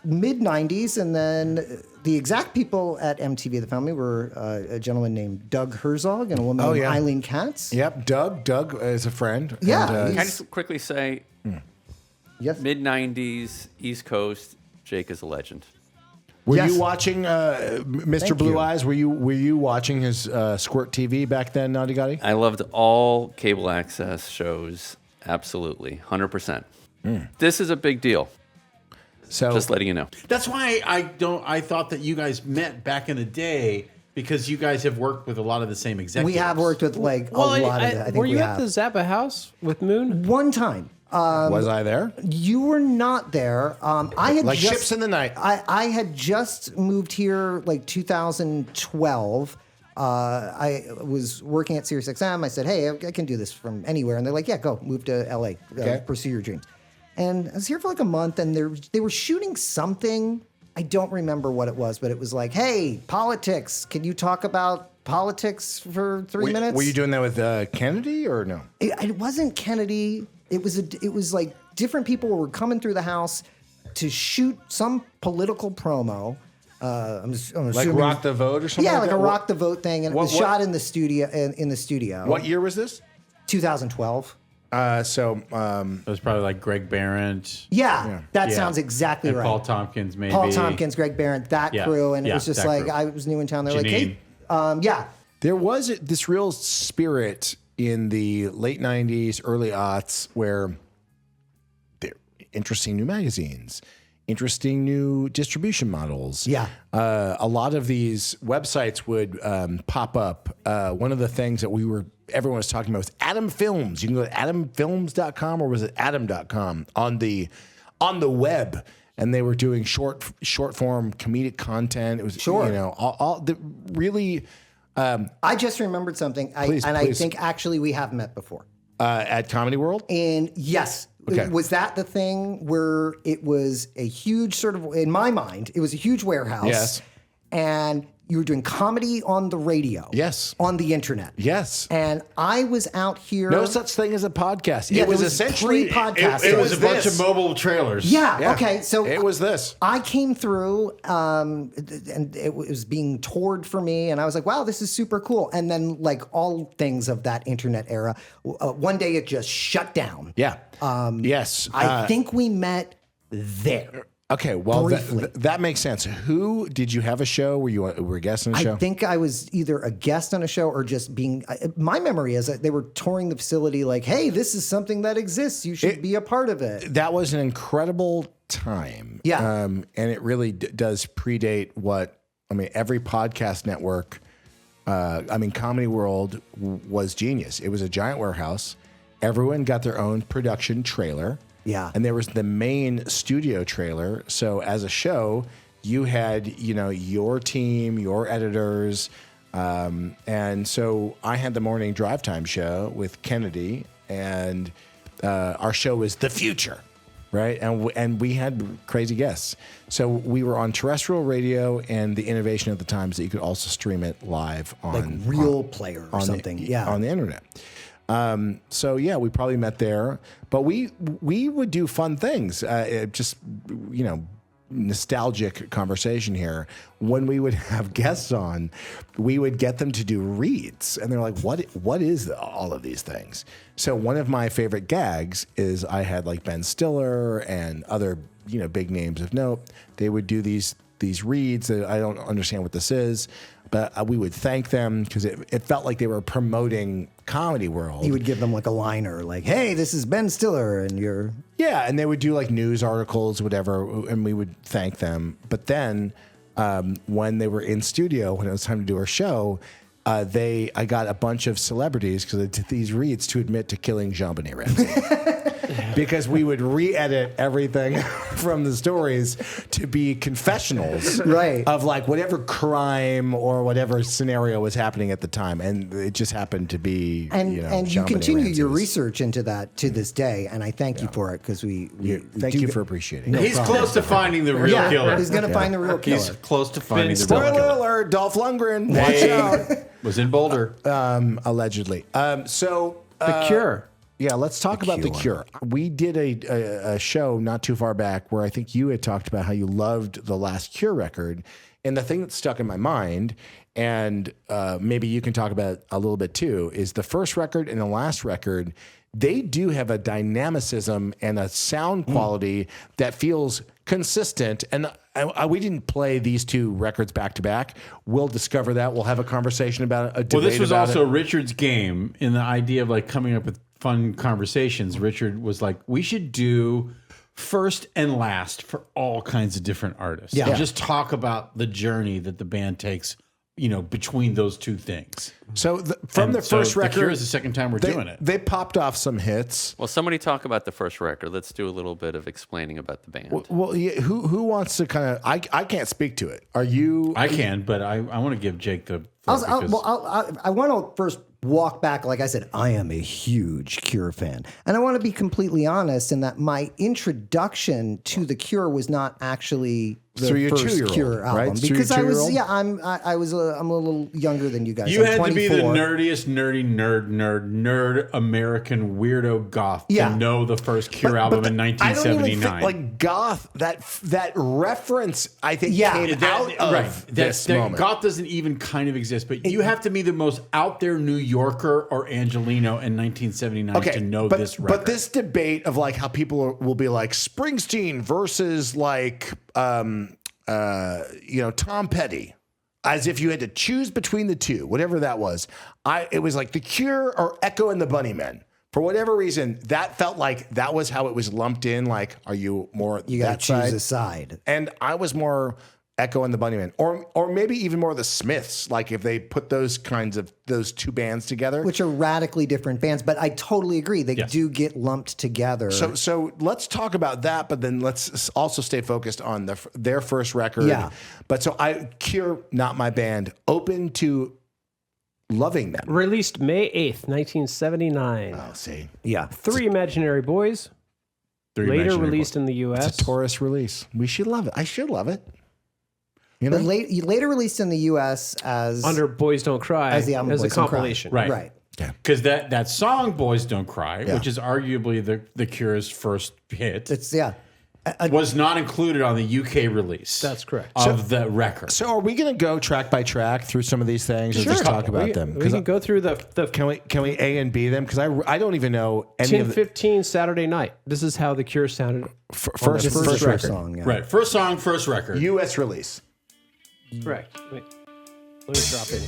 [SPEAKER 4] mid '90s, and then the exact people at MTV that found me were a gentleman named Doug Herzog and a woman named Eileen Katz.
[SPEAKER 1] Yep, Doug is a friend.
[SPEAKER 4] Yeah,
[SPEAKER 1] And,
[SPEAKER 6] Can I just quickly say,
[SPEAKER 4] Yes.
[SPEAKER 6] mid '90s, East Coast, Jake is a legend.
[SPEAKER 1] were
[SPEAKER 4] Yes.
[SPEAKER 1] you watching Mr.
[SPEAKER 4] Thank
[SPEAKER 1] Blue
[SPEAKER 4] you.
[SPEAKER 1] Eyes? Were you watching his Squirt TV back then, Naughty Gotti?
[SPEAKER 6] I loved all cable access shows, absolutely, 100%. This is a big deal.
[SPEAKER 1] So
[SPEAKER 6] Just letting you know.
[SPEAKER 3] That's why I thought that you guys met back in the day because you guys have worked with a lot of the same executives.
[SPEAKER 4] We have worked with like a lot of it. I think
[SPEAKER 2] were
[SPEAKER 4] we
[SPEAKER 2] you
[SPEAKER 4] have.
[SPEAKER 2] at the Zappa house with Moon?
[SPEAKER 4] One time.
[SPEAKER 1] was I there?
[SPEAKER 4] You were not there. I had
[SPEAKER 1] Like
[SPEAKER 4] just,
[SPEAKER 1] ships in the night.
[SPEAKER 4] I had just moved here like 2012. I was working at SiriusXM. I said, "Hey, I can do this from anywhere," and they're like, "Yeah, go move to LA,
[SPEAKER 1] Okay.
[SPEAKER 4] pursue your dreams." And I was here for like a month, and they were shooting something. I don't remember what it was, but it was like, "Hey, politics. Can you talk about politics for 3 minutes?"
[SPEAKER 1] Were you doing that with Kennedy or no?
[SPEAKER 4] It wasn't Kennedy. It was like different people were coming through the house to shoot some political promo. I'm
[SPEAKER 1] Like
[SPEAKER 4] assuming,
[SPEAKER 1] Rock the Vote or something?
[SPEAKER 4] yeah, like a
[SPEAKER 1] that?
[SPEAKER 4] Rock the Vote thing, and it was shot in the studio. In the studio.
[SPEAKER 1] What year was this?
[SPEAKER 4] 2012.
[SPEAKER 3] It was probably like Greg Behrendt.
[SPEAKER 4] Yeah, that
[SPEAKER 3] Yeah.
[SPEAKER 4] sounds exactly
[SPEAKER 3] And
[SPEAKER 4] right.
[SPEAKER 3] Paul Tompkins, maybe.
[SPEAKER 4] Paul Tompkins, Greg Behrendt, that
[SPEAKER 3] Yeah,
[SPEAKER 4] crew, and it
[SPEAKER 3] yeah,
[SPEAKER 4] was just
[SPEAKER 3] that
[SPEAKER 4] like
[SPEAKER 3] crew.
[SPEAKER 4] I was new in town. They're like,
[SPEAKER 3] Janine.
[SPEAKER 4] "Hey, yeah."
[SPEAKER 1] There was this real spirit in the late 90s, early aughts where there interesting new magazines, interesting new distribution models.
[SPEAKER 4] Yeah.
[SPEAKER 1] A lot of these websites would pop up. One of the things that everyone was talking about was Adam Films. You can go to adamfilms.com or was it adam.com on the web. And they were doing short form comedic content. It was, all the really...
[SPEAKER 4] I just remembered something,
[SPEAKER 1] Please.
[SPEAKER 4] I think actually we have met before.
[SPEAKER 1] At Comedy World?
[SPEAKER 4] And yes,
[SPEAKER 1] Okay.
[SPEAKER 4] was that the thing where it was a huge sort of, in my mind, it was a huge warehouse.
[SPEAKER 1] Yes.
[SPEAKER 4] And you were doing comedy on the radio.
[SPEAKER 1] Yes.
[SPEAKER 4] On the internet.
[SPEAKER 1] Yes.
[SPEAKER 4] And I was out here.
[SPEAKER 1] No such thing as a podcast.
[SPEAKER 4] Yeah,
[SPEAKER 1] it was
[SPEAKER 4] it was
[SPEAKER 1] essentially
[SPEAKER 4] pre-podcast.
[SPEAKER 3] It was a bunch
[SPEAKER 1] this.
[SPEAKER 3] of mobile trailers.
[SPEAKER 4] Yeah, okay. So
[SPEAKER 1] it was this.
[SPEAKER 4] I came through, and it was being toured for me, and I was like, "Wow, this is super cool." And then, like all things of that internet era, one day it just shut down.
[SPEAKER 1] Yeah. Yes.
[SPEAKER 4] I think we met there.
[SPEAKER 1] Okay, well,
[SPEAKER 4] Briefly.
[SPEAKER 1] that makes sense. Who did you have a show? Were you a guest on a show?
[SPEAKER 4] I think I was either a guest on a show or just being. My memory is that they were touring the facility, like, "Hey, this is something that exists. You should be a part of it."
[SPEAKER 1] That was an incredible time.
[SPEAKER 4] Yeah,
[SPEAKER 1] and it really does predate what every podcast network. Comedy World was genius. It was a giant warehouse. Everyone got their own production trailer.
[SPEAKER 4] Yeah.
[SPEAKER 1] And there was the main studio trailer. So as a show, you had, your team, your editors. And so I had the morning drive time show with Kennedy, and our show was The Future, right? And we had crazy guests. So we were on terrestrial radio, and the innovation at the time is that you could also stream it live on
[SPEAKER 4] like Real Player or something.
[SPEAKER 1] On the internet. So yeah, we probably met there, but we would do fun things. Nostalgic conversation here. When we would have guests on, we would get them to do reads, and they're like, "What is all of these things?" So one of my favorite gags is I had like Ben Stiller and other big names of note. They would do these reads that I don't understand what this is. But we would thank them because it felt like they were promoting Comedy World.
[SPEAKER 4] You would give them like a liner, like, "Hey, this is Ben Stiller," and you're...
[SPEAKER 1] Yeah, and they would do like news articles, whatever, and we would thank them. But then when they were in studio, when it was time to do our show, I got a bunch of celebrities, because I did these reads, to admit to killing Jean-Benet Ramsey. Because we would re-edit everything from the stories to be confessionals,
[SPEAKER 4] right,
[SPEAKER 1] of like whatever crime or whatever scenario was happening at the time, and it just happened to be.
[SPEAKER 4] And you continue your research into that to this day, and I thank you for it, because we
[SPEAKER 1] thank you for appreciating it.
[SPEAKER 3] He's close to finding the real killer.
[SPEAKER 4] He's going to find the real killer.
[SPEAKER 3] He's close to finding the real
[SPEAKER 1] Spoiler
[SPEAKER 3] killer.
[SPEAKER 1] alert: Dolph Lundgren. Watch out.
[SPEAKER 3] Was in Boulder.
[SPEAKER 1] Allegedly.
[SPEAKER 2] The Cure.
[SPEAKER 1] Yeah, let's talk about The Cure. We did a show not too far back where I think you had talked about how you loved the last Cure record. And the thing that stuck in my mind, and maybe you can talk about a little bit too, is the first record and the last record, they do have a dynamicism and a sound quality that feels consistent. And we didn't play these two records back to back. We'll discover that. We'll have a conversation about it.
[SPEAKER 3] Well, this was also Richard's game in the idea of like coming up with fun conversations. Richard was like, we should do first and last for all kinds of different artists.
[SPEAKER 4] Yeah.
[SPEAKER 3] And just talk about the journey that the band takes, between those two things.
[SPEAKER 1] So the first record,
[SPEAKER 3] The Cure is the second time we're doing it.
[SPEAKER 1] They popped off some hits.
[SPEAKER 6] Well, somebody talk about the first record. Let's do a little bit of explaining about the band.
[SPEAKER 1] Well, yeah, who wants to kind of? I can't speak to it. Are you?
[SPEAKER 3] I can, but I want to give Jake the.
[SPEAKER 4] I want to first walk back. Like I said, I am a huge Cure fan, and I want to be completely honest in that my introduction to the Cure was not actued the first Cure album,
[SPEAKER 1] right?
[SPEAKER 4] because I'm a little younger than you guys.
[SPEAKER 3] You
[SPEAKER 4] I'm
[SPEAKER 3] had
[SPEAKER 4] 24.
[SPEAKER 3] to be the nerdiest nerd American weirdo goth to know the first Cure album in 1979.
[SPEAKER 1] I don't even think, like goth, that reference, I think, came out of this moment.
[SPEAKER 3] Goth doesn't even kind of exist, but you have to be the most out there New Yorker or Angelino in 1979 to know this record.
[SPEAKER 1] But this debate of like how people will be like Springsteen versus like Tom Petty, as if you had to choose between the two, whatever that was. It was like The Cure or Echo and the Bunnymen. For whatever reason, that felt like that was how it was lumped in. Like, are you more
[SPEAKER 4] You got
[SPEAKER 1] that
[SPEAKER 4] to choose
[SPEAKER 1] side?
[SPEAKER 4] a side.
[SPEAKER 1] And I was more Echo and the Bunnymen, or maybe even more the Smiths. Like if they put those two bands together,
[SPEAKER 4] Which are radically different bands, but I totally agree. They do get lumped together.
[SPEAKER 1] So let's talk about that, but then let's also stay focused on their first record.
[SPEAKER 4] Yeah.
[SPEAKER 1] But Cure, not my band, open to loving them.
[SPEAKER 2] Released May 8th, 1979.
[SPEAKER 1] Oh, see.
[SPEAKER 4] Yeah.
[SPEAKER 2] 3 Imaginary Boys. Later released in the U.S.
[SPEAKER 1] It's a Taurus release. We should love it. I should love it.
[SPEAKER 4] But later released in the U.S. as
[SPEAKER 2] under Boys Don't Cry
[SPEAKER 4] as the album
[SPEAKER 2] as
[SPEAKER 4] Boys
[SPEAKER 2] a
[SPEAKER 4] Don't Cry.
[SPEAKER 2] compilation.
[SPEAKER 3] Right. Because that song "Boys Don't Cry," which is arguably the Cure's first hit, was not included on the UK release.
[SPEAKER 2] That's correct.
[SPEAKER 3] Of the record.
[SPEAKER 1] So are we going to go track by track through some of these things or just talk about them?
[SPEAKER 2] We can go through the
[SPEAKER 1] Can we A and B them? Because I don't even know any of the
[SPEAKER 2] 10:15 Saturday night. This is how the Cure sounded.
[SPEAKER 1] first record.
[SPEAKER 4] song. Yeah.
[SPEAKER 3] Right. First song, first record.
[SPEAKER 1] U.S. release.
[SPEAKER 2] Correct. Wait. Let me drop in.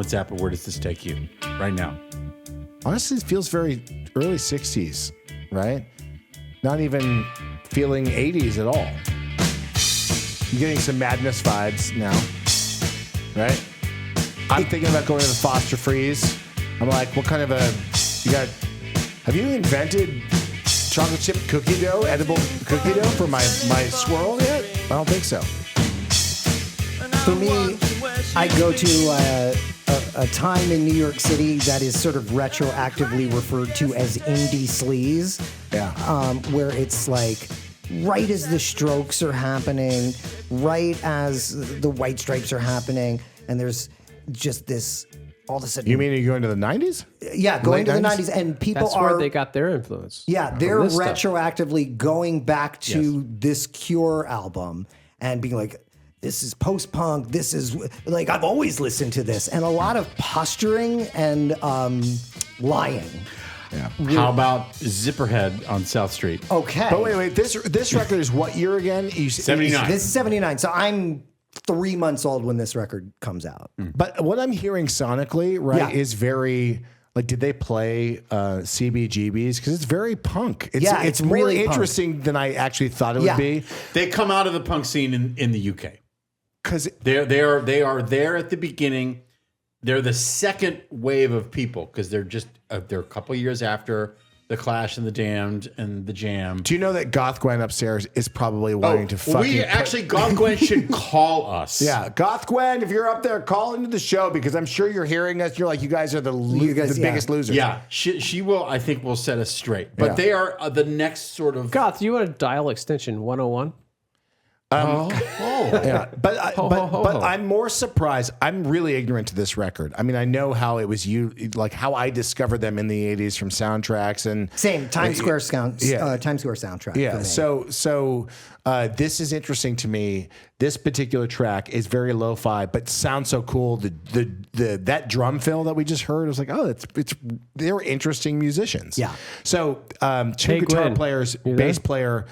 [SPEAKER 3] Zappa, where does this take you right now?
[SPEAKER 1] Honestly, it feels very early 60s, right? Not even feeling 80s at all. You're getting some Madness vibes now, right? I'm thinking about going to the Foster Freeze. I'm like, what kind of have you invented chocolate chip cookie dough, edible cookie dough for my swirl yet? I don't think so.
[SPEAKER 4] For me, I go to a time in New York City that is sort of retroactively referred to as indie sleaze.
[SPEAKER 1] Yeah.
[SPEAKER 4] Where it's like right as the Strokes are happening, right as the White Stripes are happening, and there's just this all of a sudden.
[SPEAKER 1] You mean you're going to the 90s?
[SPEAKER 4] Yeah, going
[SPEAKER 1] Late
[SPEAKER 4] to the
[SPEAKER 1] 90s?
[SPEAKER 4] 90s, and people
[SPEAKER 2] That's
[SPEAKER 4] are
[SPEAKER 2] where they got their influence.
[SPEAKER 4] Yeah, they're
[SPEAKER 2] From this stuff.
[SPEAKER 4] retroactively going back to this Cure album and being like, this is post-punk, this is, like, I've always listened to this. And a lot of posturing and lying.
[SPEAKER 1] Yeah.
[SPEAKER 3] How about Zipperhead on South Street?
[SPEAKER 4] Okay.
[SPEAKER 1] But wait, this record is what year again?
[SPEAKER 3] 79.
[SPEAKER 4] This is 79, so I'm 3 months old when this record comes out.
[SPEAKER 1] But what I'm hearing sonically, right, is very... Like, did they play CBGBs? Because it's very punk. It's more
[SPEAKER 4] really
[SPEAKER 1] interesting than I actually thought it would be.
[SPEAKER 3] They come out of the punk scene in the UK.
[SPEAKER 1] Because
[SPEAKER 3] they are there at the beginning. They're the second wave of people because they're a couple years after the Clash and the Damned and the Jam.
[SPEAKER 1] Do you know that Goth Gwen upstairs is probably wanting to fucking...
[SPEAKER 3] Goth Gwen should call us.
[SPEAKER 1] Yeah, Goth Gwen, if you're up there, call into the show because I'm sure you're hearing us. You're like, you guys are the biggest losers.
[SPEAKER 3] Yeah, she will, I think, will set us straight. But they are the next sort of...
[SPEAKER 2] Goth, do you want to dial extension 101?
[SPEAKER 1] Yeah, but I'm more surprised. I'm really ignorant to this record. I mean, I know how it was like how I discovered them in the '80s from soundtracks and
[SPEAKER 4] Same Times Square soundtrack.
[SPEAKER 1] Yeah, so this is interesting to me. This particular track is very lo-fi, but sounds so cool. That drum fill that we just heard was like, oh, they're interesting musicians.
[SPEAKER 4] Yeah.
[SPEAKER 1] So two guitar players, bass player.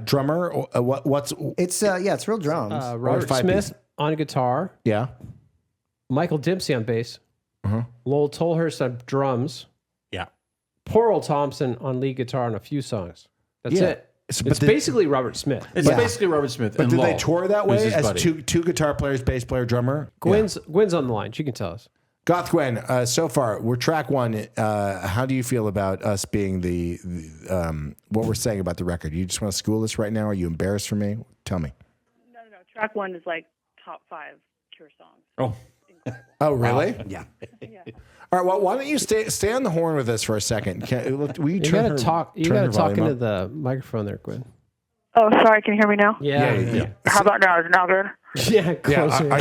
[SPEAKER 1] Drummer, what's
[SPEAKER 4] it's it's real drums.
[SPEAKER 2] Robert Smith on guitar.
[SPEAKER 1] Yeah.
[SPEAKER 2] Michael Dempsey on bass. Lowell Tolhurst on drums.
[SPEAKER 3] Yeah.
[SPEAKER 2] Poor old Thompson on lead guitar on a few songs. That's it. It's
[SPEAKER 1] but
[SPEAKER 2] basically Robert Smith.
[SPEAKER 3] It's basically Robert Smith.
[SPEAKER 1] But
[SPEAKER 3] and
[SPEAKER 1] did they
[SPEAKER 3] Lowell,
[SPEAKER 1] tour that
[SPEAKER 3] who's
[SPEAKER 1] way
[SPEAKER 3] his
[SPEAKER 1] as
[SPEAKER 3] buddy.
[SPEAKER 1] two guitar players, bass player, drummer?
[SPEAKER 2] Gwen's on the line. She can tell us.
[SPEAKER 1] Goth Gwen, so far we're track one. How do you feel about us being the what we're saying about the record? You just want to school us right now? Are you embarrassed for me? Tell me.
[SPEAKER 11] No. Track one is like top 5 Cure songs.
[SPEAKER 3] Oh.
[SPEAKER 1] Oh, really?
[SPEAKER 4] Yeah.
[SPEAKER 1] All right. Well, why don't you stay on the horn with us for a second?
[SPEAKER 2] You gotta talk. You gotta talk into the microphone there, Gwen.
[SPEAKER 11] Oh, sorry. Can you hear me now?
[SPEAKER 2] Yeah.
[SPEAKER 11] How about now? Is it now good?
[SPEAKER 2] Yeah, closer.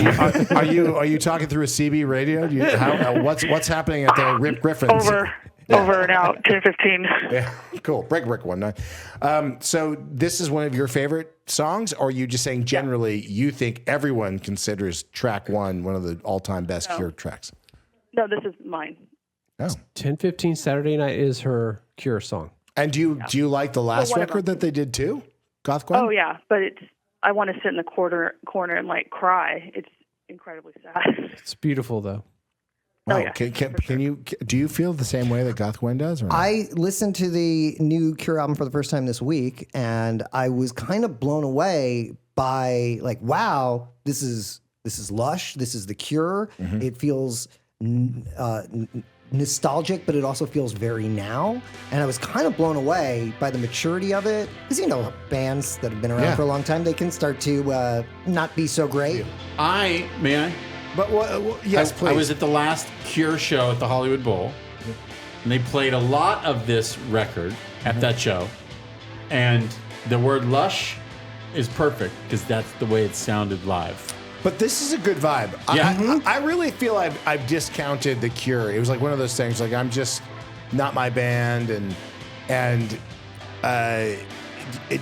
[SPEAKER 1] Are you talking through a CB radio? What's happening at the Rip Griffins?
[SPEAKER 11] Over now, 10:15.
[SPEAKER 1] Yeah, cool. Break 1-9. So this is one of your favorite songs, or are you just saying generally you think everyone considers track one of the all-time best Cure tracks?
[SPEAKER 11] No, this is mine.
[SPEAKER 1] Oh.
[SPEAKER 2] 10:15 Saturday night is her Cure song.
[SPEAKER 1] And do you like the last record that they did too? Goth Gwen?
[SPEAKER 11] Oh yeah, but I want to sit in the corner and like cry. It's incredibly sad.
[SPEAKER 2] It's beautiful though.
[SPEAKER 1] Wow.
[SPEAKER 11] Oh, yeah,
[SPEAKER 1] Do you feel the same way that Goth Gwen does? Or not?
[SPEAKER 4] I listened to the new Cure album for the first time this week, and I was kind of blown away by like, wow, this is lush. This is the Cure.
[SPEAKER 1] Mm-hmm.
[SPEAKER 4] It feels nostalgic, but it also feels very now. And I was kind of blown away by the maturity of it. Because, bands that have been around for a long time, they can start to not be so great.
[SPEAKER 3] May I?
[SPEAKER 1] But yes, please.
[SPEAKER 3] I was at the last Cure show at the Hollywood Bowl, and they played a lot of this record at that show. And the word lush is perfect because that's the way it sounded live.
[SPEAKER 1] But this is a good vibe.
[SPEAKER 3] Yeah.
[SPEAKER 1] I really feel I've discounted The Cure. It was like one of those things. Like I'm just not my band, and it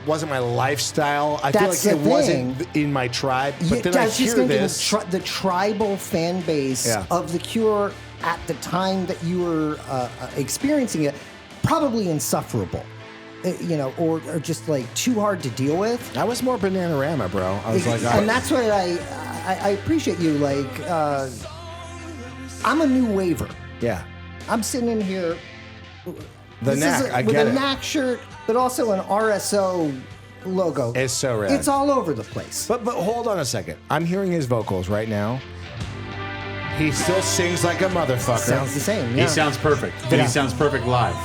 [SPEAKER 1] wasn't my lifestyle. I feel like it wasn't in my tribe. But then I hear this.
[SPEAKER 4] The tribal fan base of The Cure at the time that you were experiencing it, probably insufferable. Or just like too hard to deal with.
[SPEAKER 1] I was more Bananarama, bro. I was like,
[SPEAKER 4] and that's what I appreciate you. Like, I'm a new waver.
[SPEAKER 1] Yeah.
[SPEAKER 4] I'm sitting in here.
[SPEAKER 1] The Knack, I get it.
[SPEAKER 4] With a Knack shirt, but also an RSO logo.
[SPEAKER 1] It's so rad.
[SPEAKER 4] It's all over the place.
[SPEAKER 1] But hold on a second. I'm hearing his vocals right now. He still sings like a motherfucker.
[SPEAKER 4] Sounds the same. Yeah.
[SPEAKER 3] He sounds perfect. And he sounds perfect live.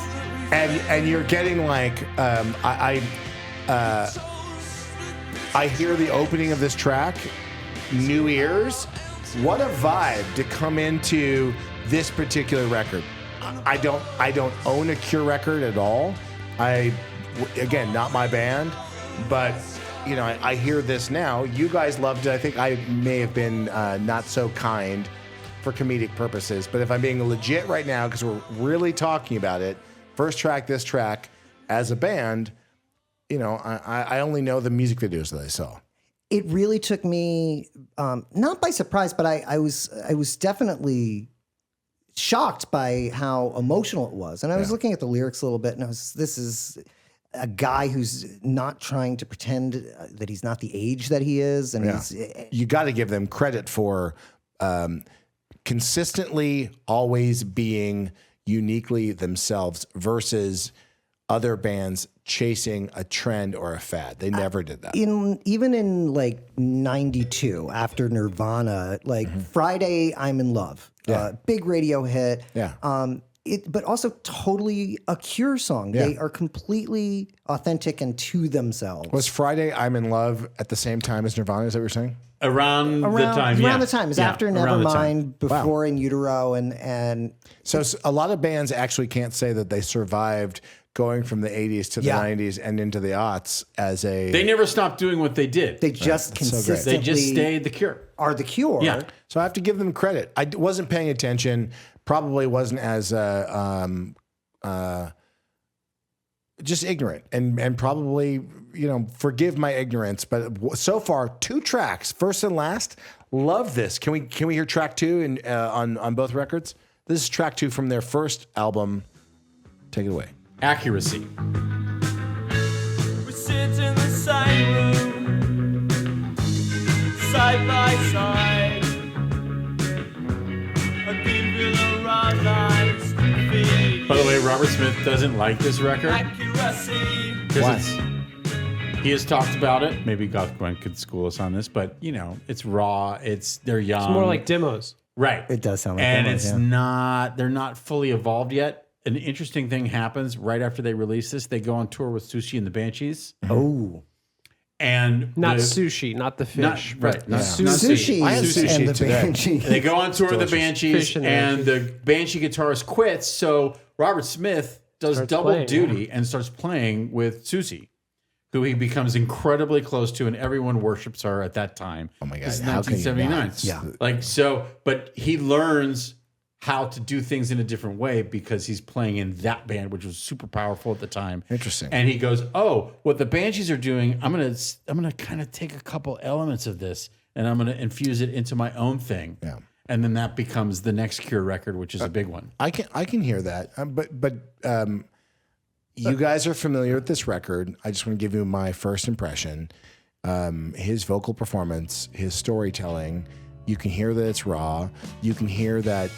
[SPEAKER 1] And you're getting like I hear the opening of this track, new ears. What a vibe to come into this particular record. I don't own a Cure record at all. Again, not my band, but I hear this now. You guys loved it. I think I may have been not so kind for comedic purposes, but if I'm being legit right now, because we're really talking about it. First track, this track, as a band, I only know the music videos that I saw.
[SPEAKER 4] It really took me not by surprise, but I was definitely shocked by how emotional it was. And I was looking at the lyrics a little bit, and this is a guy who's not trying to pretend that he's not the age that he is, and
[SPEAKER 1] you got to give them credit for consistently always being uniquely themselves versus other bands chasing a trend or a fad. They never did that.
[SPEAKER 4] Even in like 92 after Nirvana, like Friday I'm in Love. Big radio hit.
[SPEAKER 1] Yeah.
[SPEAKER 4] But also totally a Cure song.
[SPEAKER 1] Yeah.
[SPEAKER 4] They are completely authentic and to themselves.
[SPEAKER 1] Was Friday I'm in Love at the same time as Nirvana? Is that what you're saying?
[SPEAKER 3] Around the time.
[SPEAKER 4] Around the time. It's after Nevermind, before
[SPEAKER 1] Wow.
[SPEAKER 4] In Utero, and
[SPEAKER 1] So a lot of bands actually can't say that they survived going from the 80s to the 90s and into the aughts as a...
[SPEAKER 3] They never stopped doing what they did.
[SPEAKER 4] They just consistently...
[SPEAKER 3] They just stayed The Cure.
[SPEAKER 4] Are The Cure.
[SPEAKER 3] Yeah.
[SPEAKER 1] So I have to give them credit. I wasn't paying attention. Probably wasn't as just ignorant and probably, forgive my ignorance. But so far, 2 tracks, first and last. Love this. Can we hear track 2 on both records? This is track 2 from their first album. Take it away.
[SPEAKER 3] Accuracy.
[SPEAKER 5] We sit in the same room, side by side. I give you the right lines to feed.
[SPEAKER 3] By the way, Robert Smith doesn't like this record.
[SPEAKER 5] Accuracy.
[SPEAKER 3] Because he has talked about it. Maybe Gwen could school us on this, but it's raw. They're young.
[SPEAKER 2] It's more like demos.
[SPEAKER 3] Right.
[SPEAKER 4] It does sound like
[SPEAKER 3] and
[SPEAKER 4] demos,
[SPEAKER 3] it's not. They're not fully evolved yet. An interesting thing happens right after they release this. They go on tour with Sushi and the Banshees.
[SPEAKER 4] Oh.
[SPEAKER 3] And
[SPEAKER 2] not sushi, not the fish.
[SPEAKER 3] Not
[SPEAKER 4] sushi.
[SPEAKER 1] I had sushi
[SPEAKER 4] and the
[SPEAKER 1] today.
[SPEAKER 4] Banshee.
[SPEAKER 3] They go on tour with the Banshees, and
[SPEAKER 2] the
[SPEAKER 3] the Banshee guitarist quits. So Robert Smith does double duty and starts playing with Susie, who he becomes incredibly close to, and everyone worships her at that time.
[SPEAKER 1] Oh my God!
[SPEAKER 3] This is
[SPEAKER 1] How can you
[SPEAKER 3] 1979.
[SPEAKER 1] not?
[SPEAKER 3] But he learns how to do things in a different way because he's playing in that band, which was super powerful at the time.
[SPEAKER 1] Interesting.
[SPEAKER 3] And he goes, "Oh, what the Banshees are doing, I'm gonna kind of take a couple elements of this and I'm gonna infuse it into my own thing."
[SPEAKER 1] Yeah.
[SPEAKER 3] And then that becomes the next Cure record, which is a big one.
[SPEAKER 1] I can hear that, but you guys are familiar with this record. I just want to give you my first impression. His vocal performance, his storytelling. You can hear that it's raw. You can hear that.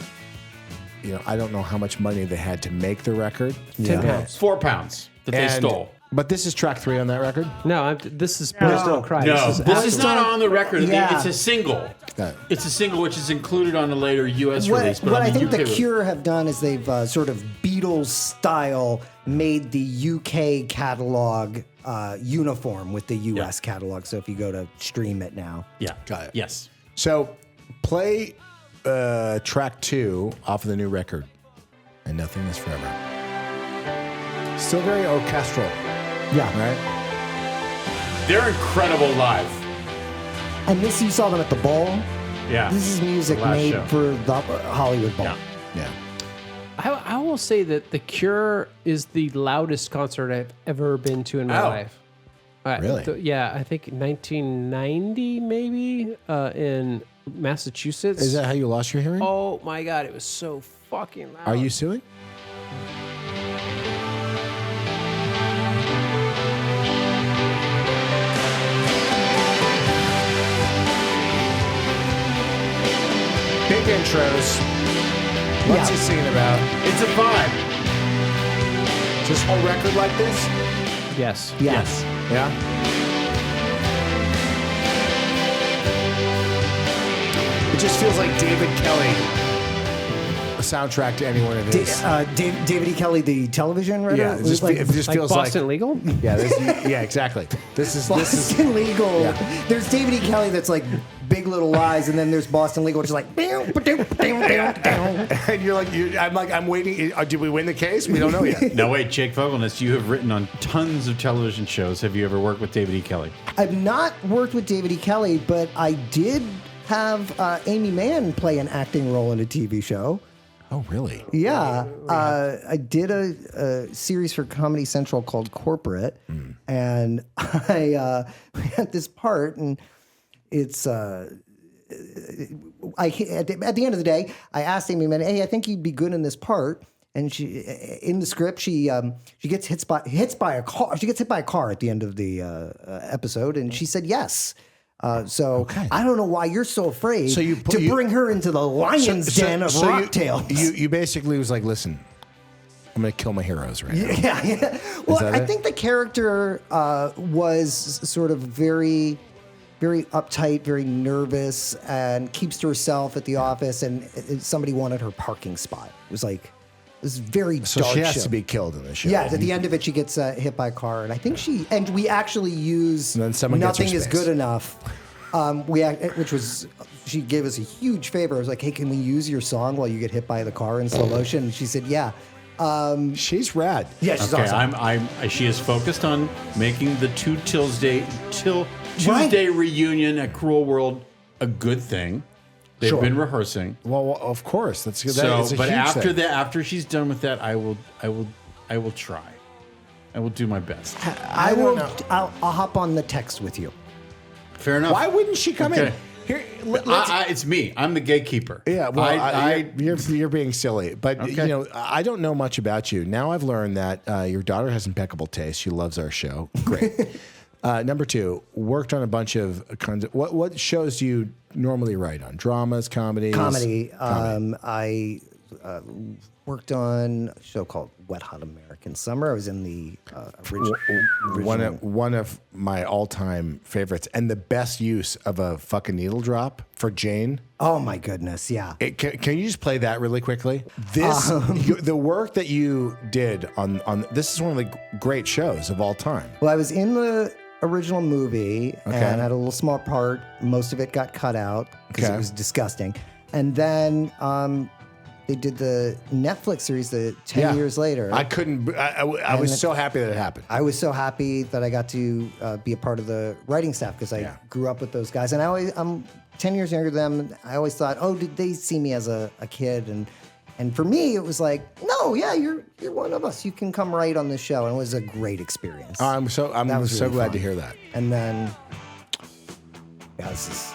[SPEAKER 1] I don't know how much money they had to make the record.
[SPEAKER 2] 10 pounds.
[SPEAKER 3] 4 pounds that they stole.
[SPEAKER 1] But this is track 3 on that record?
[SPEAKER 2] No, this is Please Don't Cry.
[SPEAKER 3] No, this is not
[SPEAKER 2] after.
[SPEAKER 3] on the record.
[SPEAKER 4] Yeah.
[SPEAKER 3] It's a single.
[SPEAKER 1] Yeah.
[SPEAKER 3] It's a single which is included on a later U.S. release. But
[SPEAKER 4] What
[SPEAKER 3] on
[SPEAKER 4] I think
[SPEAKER 3] UK
[SPEAKER 4] the
[SPEAKER 3] release-
[SPEAKER 4] Cure have done is they've sort of Beatles style made the UK catalog uniform with the US catalog. So if you go to stream it now.
[SPEAKER 3] Yeah.
[SPEAKER 1] Got it.
[SPEAKER 3] Yes.
[SPEAKER 1] So play track 2 off of the new record, And Nothing Is Forever. Still very orchestral.
[SPEAKER 4] Yeah.
[SPEAKER 1] Right?
[SPEAKER 3] They're incredible live.
[SPEAKER 4] And this, you saw them at the Bowl.
[SPEAKER 3] Yeah.
[SPEAKER 4] This is music
[SPEAKER 3] Last
[SPEAKER 4] made
[SPEAKER 3] show.
[SPEAKER 4] for the Hollywood Bowl.
[SPEAKER 1] Yeah.
[SPEAKER 2] I will say that The Cure is the loudest concert I've ever been to in my life.
[SPEAKER 1] Really?
[SPEAKER 2] Yeah, I think 1990 maybe in Massachusetts.
[SPEAKER 1] Is that how you lost your hearing?
[SPEAKER 2] Oh my God, it was so fucking loud.
[SPEAKER 1] Are you suing? Big intros. What's he singing about?
[SPEAKER 3] It's a vibe.
[SPEAKER 1] Is this whole record like this?
[SPEAKER 2] Yes.
[SPEAKER 3] Yes.
[SPEAKER 1] Yeah. It just feels like David Kelly, a soundtrack to any one of his.
[SPEAKER 4] David E. Kelly, the television writer?
[SPEAKER 1] Yeah, it just feels like
[SPEAKER 2] Boston Legal?
[SPEAKER 1] Yeah, yeah, exactly. This is
[SPEAKER 4] Boston Legal.
[SPEAKER 1] Yeah.
[SPEAKER 4] There's David E. Kelly that's like Big Little Lies, and then there's Boston Legal, which is like.
[SPEAKER 1] And you're like, I'm waiting. Did we win the case? We don't know yet.
[SPEAKER 3] No, wait, Jake Fogelnest, you have written on tons of television shows. Have you ever worked with David E. Kelly?
[SPEAKER 4] I've not worked with David E. Kelly, but I did have Amy Mann play an acting role in a TV show.
[SPEAKER 1] Oh, really?
[SPEAKER 4] Yeah. I did a series for Comedy Central called Corporate, and I had this part, and it's at the end of the day, I asked Amy Mann, "Hey, I think you'd be good in this part." And she, in the script, she gets hit by a car. She gets hit by a car at the end of the episode, and she said yes. So I don't know why you're so afraid to bring her into the lion's den of Rocktail.
[SPEAKER 1] You basically was like, listen, I'm going to kill my heroes right now.
[SPEAKER 4] Yeah. Well, I think the character was sort of very, very uptight, very nervous, and keeps to herself at the office. And somebody wanted her parking spot. It was like. It was very
[SPEAKER 1] So
[SPEAKER 4] dark
[SPEAKER 1] she has
[SPEAKER 4] show.
[SPEAKER 1] to be killed in the show.
[SPEAKER 4] Yeah, at the end of it, she gets hit by a car, and I think we actually use
[SPEAKER 1] And then someone gets her
[SPEAKER 4] Nothing is
[SPEAKER 1] space.
[SPEAKER 4] Good Enough. Which was, she gave us a huge favor. I was like, hey, can we use your song while you get hit by the car in slow motion? And she said, yeah.
[SPEAKER 1] She's rad.
[SPEAKER 4] Yeah, she's
[SPEAKER 3] Okay,
[SPEAKER 4] awesome.
[SPEAKER 3] she is focused on making the Tuesday reunion at Cruel World a good thing. They've been rehearsing.
[SPEAKER 1] Well, of course, that's good.
[SPEAKER 3] But after she's done with that, I will try. I will do my best.
[SPEAKER 4] I'll hop on the text with you.
[SPEAKER 3] Fair enough.
[SPEAKER 1] Why wouldn't she come in? Here,
[SPEAKER 3] it's me. I'm the gatekeeper.
[SPEAKER 1] Yeah, well, you're being silly, but I don't know much about you. Now I've learned that your daughter has impeccable taste. She loves our show. Great. Number two, worked on a bunch of kinds of what shows do you normally write on? Dramas, comedies?
[SPEAKER 4] Comedy. I worked on a show called Wet Hot American Summer. I was in the original.
[SPEAKER 1] One of my all-time favorites and the best use of a fucking needle drop for Jane.
[SPEAKER 4] Oh my goodness, yeah.
[SPEAKER 1] Can you just play that really quickly? The work that you did on this is one of the great shows of all time.
[SPEAKER 4] Well, I was in the original movie and had a little small part. Most of it got cut out because it was disgusting. And then they did the Netflix series 10 years later.
[SPEAKER 1] I was so happy that it happened.
[SPEAKER 4] I was so happy that I got to be a part of the writing staff because I grew up with those guys. And I'm 10 years younger than them. I always thought, oh, did they see me as a kid? And for me, it was like, no, yeah, you're one of us. You can come write on this show. And it was a great experience.
[SPEAKER 1] I'm so
[SPEAKER 4] really
[SPEAKER 1] glad
[SPEAKER 4] fun.
[SPEAKER 1] to hear that.
[SPEAKER 4] And then, this is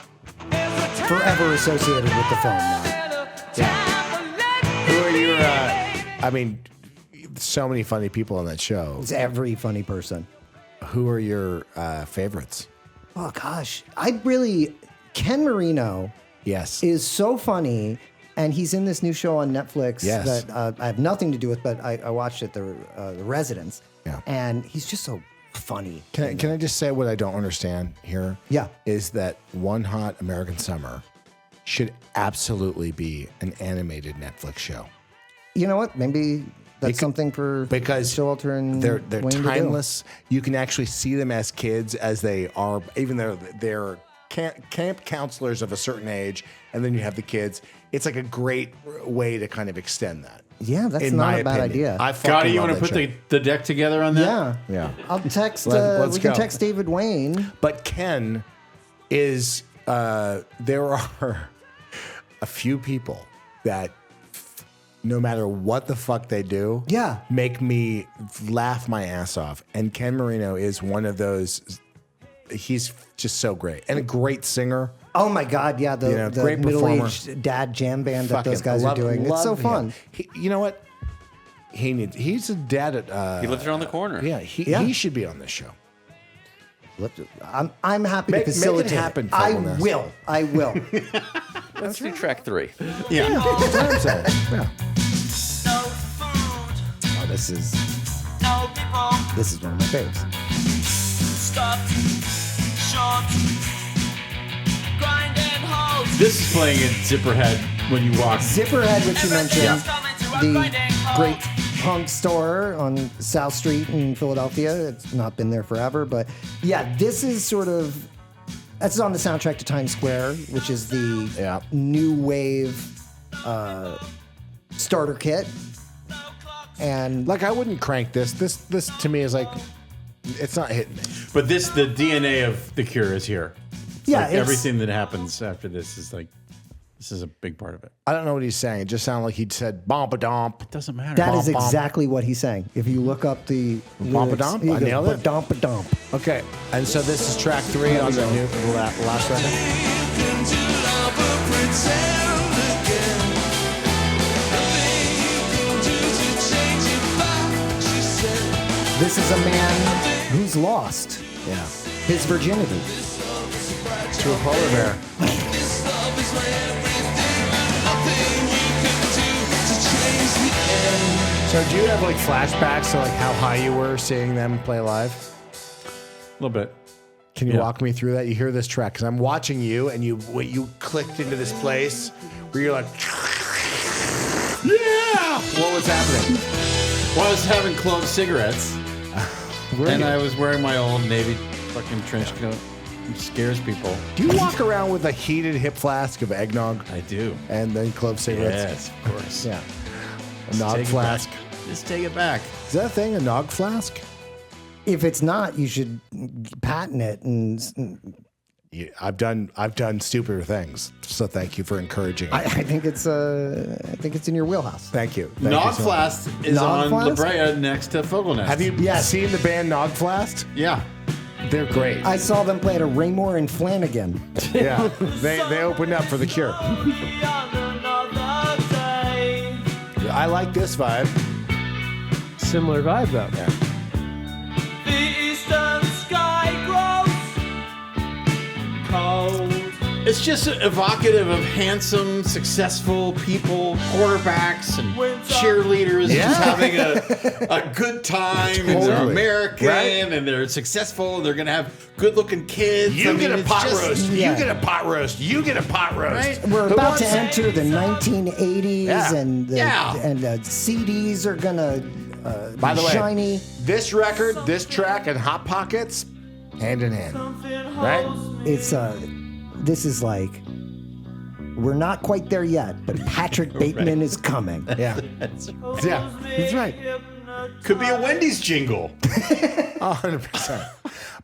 [SPEAKER 4] forever associated with the film now.
[SPEAKER 1] Who are your? So many funny people on that show.
[SPEAKER 4] It's every funny person.
[SPEAKER 1] Who are your favorites?
[SPEAKER 4] Oh gosh, Ken Marino.
[SPEAKER 1] Yes,
[SPEAKER 4] is so funny, and he's in this new show on Netflix that I have nothing to do with, but I watched it, the Residence.
[SPEAKER 1] Yeah,
[SPEAKER 4] and he's just so funny.
[SPEAKER 1] Can I just say what I don't understand here?
[SPEAKER 4] Yeah,
[SPEAKER 1] is that One Hot American Summer should absolutely be an animated Netflix show.
[SPEAKER 4] You know what? Maybe that's something for Showalter and
[SPEAKER 1] they're
[SPEAKER 4] Wayne
[SPEAKER 1] timeless. You can actually see them as kids as they are, even though they're camp counselors of a certain age, and then you have the kids. It's like a great way to kind of extend that.
[SPEAKER 4] Yeah, that's not a bad idea.
[SPEAKER 3] Scotty, you want to put the deck together on that?
[SPEAKER 1] Yeah.
[SPEAKER 4] I'll text.
[SPEAKER 1] Let's
[SPEAKER 4] we can
[SPEAKER 1] go.
[SPEAKER 4] text David Wayne.
[SPEAKER 1] But Ken is there are a few people that, no matter what the fuck they do, make me laugh my ass off. And Ken Marino is one of those. He's just so great and a great singer.
[SPEAKER 4] Oh my God, yeah, the
[SPEAKER 1] great
[SPEAKER 4] middle-aged dad jam band that those guys are doing. It's so fun.
[SPEAKER 1] You know what? He's a dad at.
[SPEAKER 6] He lives around the corner.
[SPEAKER 1] Yeah, he should be on this show.
[SPEAKER 4] I'm happy to facilitate.
[SPEAKER 1] Make it happen.
[SPEAKER 4] I
[SPEAKER 1] Fogelnest.
[SPEAKER 4] will.
[SPEAKER 6] Let's do track 3.
[SPEAKER 1] Yeah. Yeah.
[SPEAKER 4] Oh, this is one of my faves.
[SPEAKER 3] This is playing in Zipperhead when you walk.
[SPEAKER 4] Zipperhead, which you mentioned, the great punk store on South Street in Philadelphia. It's not been there forever, but yeah, this is sort of. That's on the soundtrack to Times Square, which is the new wave starter kit. And
[SPEAKER 1] like, I wouldn't crank this. This to me is like, it's not hitting me.
[SPEAKER 3] But the DNA of The Cure is here.
[SPEAKER 4] Yeah,
[SPEAKER 3] like everything that happens after this is like, this is a big part of it.
[SPEAKER 1] I don't know what he's saying. It just sounded like he'd said "bomp-a-domp."
[SPEAKER 3] It doesn't matter.
[SPEAKER 4] That is exactly what he's saying. If you look up the
[SPEAKER 1] "bomp-a-domp," I nailed it.
[SPEAKER 4] "Ba-domp-a-domp."
[SPEAKER 1] Okay, and so this is track 3 on the last record.
[SPEAKER 4] This is a man who's lost his virginity
[SPEAKER 1] to a polar bear. So do you have like flashbacks to like how high you were seeing them play live?
[SPEAKER 3] A little bit.
[SPEAKER 1] Can you walk me through that? You hear this track because I'm watching you, and you clicked into this place where you're like, yeah. What was happening?
[SPEAKER 3] Well, I was having clove cigarettes, and I was wearing my old Navy fucking trench coat. It scares people.
[SPEAKER 1] Do you walk around with a heated hip flask of eggnog?
[SPEAKER 3] I do.
[SPEAKER 1] And then clove cigarettes?
[SPEAKER 3] Yes, of course.
[SPEAKER 1] Yeah. A nog flask.
[SPEAKER 3] Just take it back.
[SPEAKER 1] Is that a thing, a nog flask?
[SPEAKER 4] If it's not, you should patent it. And
[SPEAKER 1] Yeah, I've done stupider things, so thank you for encouraging it.
[SPEAKER 4] I think it's in your wheelhouse.
[SPEAKER 1] Thank you.
[SPEAKER 3] Nog Flask is
[SPEAKER 4] Nog
[SPEAKER 3] on
[SPEAKER 4] Flask?
[SPEAKER 3] La Brea next to Fogelnest.
[SPEAKER 1] Have you seen the band Nog Flask?
[SPEAKER 3] Yeah.
[SPEAKER 1] They're great.
[SPEAKER 4] I saw them play at a Raymore and Flanagan.
[SPEAKER 1] Yeah, they opened up for The Cure. I like this vibe.
[SPEAKER 2] Similar vibe though.
[SPEAKER 1] Yeah.
[SPEAKER 5] The eastern sky grows cold.
[SPEAKER 3] It's just evocative of handsome, successful people, quarterbacks and cheerleaders just having a good time. And they're
[SPEAKER 1] Totally.
[SPEAKER 3] American
[SPEAKER 1] Right.
[SPEAKER 3] and they're successful. They're going to have good-looking kids.
[SPEAKER 1] You
[SPEAKER 3] I mean,
[SPEAKER 1] get a
[SPEAKER 3] it's
[SPEAKER 1] pot
[SPEAKER 3] just-
[SPEAKER 1] roast.
[SPEAKER 4] Yeah.
[SPEAKER 1] You get a pot roast. You get a pot roast.
[SPEAKER 3] Right?
[SPEAKER 4] We're
[SPEAKER 1] Who
[SPEAKER 4] about to
[SPEAKER 1] wants-
[SPEAKER 4] enter the 1980s,
[SPEAKER 1] Yeah.
[SPEAKER 4] and the CDs are gonna
[SPEAKER 1] By the way,
[SPEAKER 4] shiny.
[SPEAKER 1] this record, this track, and Hot Pockets, hand in hand, right?
[SPEAKER 4] It's this is like we're not quite there yet, but Patrick Bateman is coming.
[SPEAKER 1] Yeah, yeah, that's right.
[SPEAKER 3] Could be a Wendy's jingle.
[SPEAKER 1] 100%.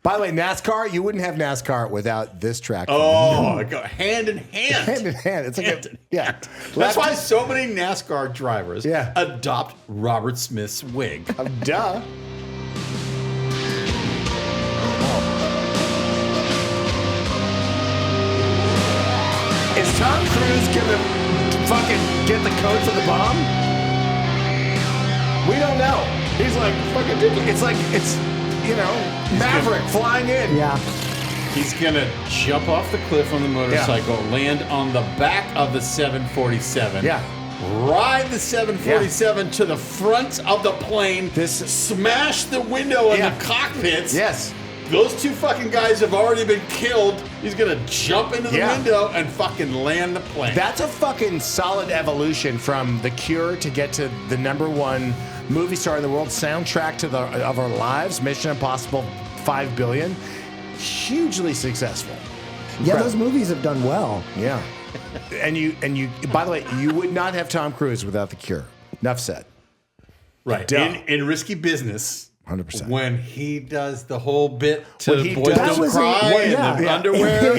[SPEAKER 1] By the way, NASCAR, you wouldn't have NASCAR without this track.
[SPEAKER 3] Oh, it go hand in hand.
[SPEAKER 1] Hand in hand. It's like
[SPEAKER 3] Hand in
[SPEAKER 1] yeah.
[SPEAKER 3] hand. That's why so many NASCAR drivers
[SPEAKER 1] Yeah.
[SPEAKER 3] adopt Robert Smith's wig.
[SPEAKER 1] Duh. Is Tom Cruise gonna fucking get the code for the bomb? We don't know. He's like fucking. It's like it's Maverick flying in.
[SPEAKER 4] Yeah,
[SPEAKER 3] He's gonna jump off the cliff on the motorcycle, land on the back of the 747.
[SPEAKER 1] Yeah.
[SPEAKER 3] Ride the 747 to the front of the plane. Smash the window in the cockpits.
[SPEAKER 1] Yes.
[SPEAKER 3] Those two fucking guys have already been killed. He's gonna jump into the window and fucking land the plane.
[SPEAKER 1] That's a fucking solid evolution from The Cure to get to the #1 movie star in the world, soundtrack of our lives, Mission Impossible 5 billion. Hugely successful.
[SPEAKER 4] yeah. Those movies have done well.
[SPEAKER 1] Yeah. And you by the way, you would not have Tom Cruise without The Cure. Enough said.
[SPEAKER 3] right.
[SPEAKER 1] Duh.
[SPEAKER 3] In risky business.
[SPEAKER 1] 100%.
[SPEAKER 3] When he does the whole bit to
[SPEAKER 1] When he
[SPEAKER 3] Boys
[SPEAKER 1] does-
[SPEAKER 3] Don't Cry and the underwear.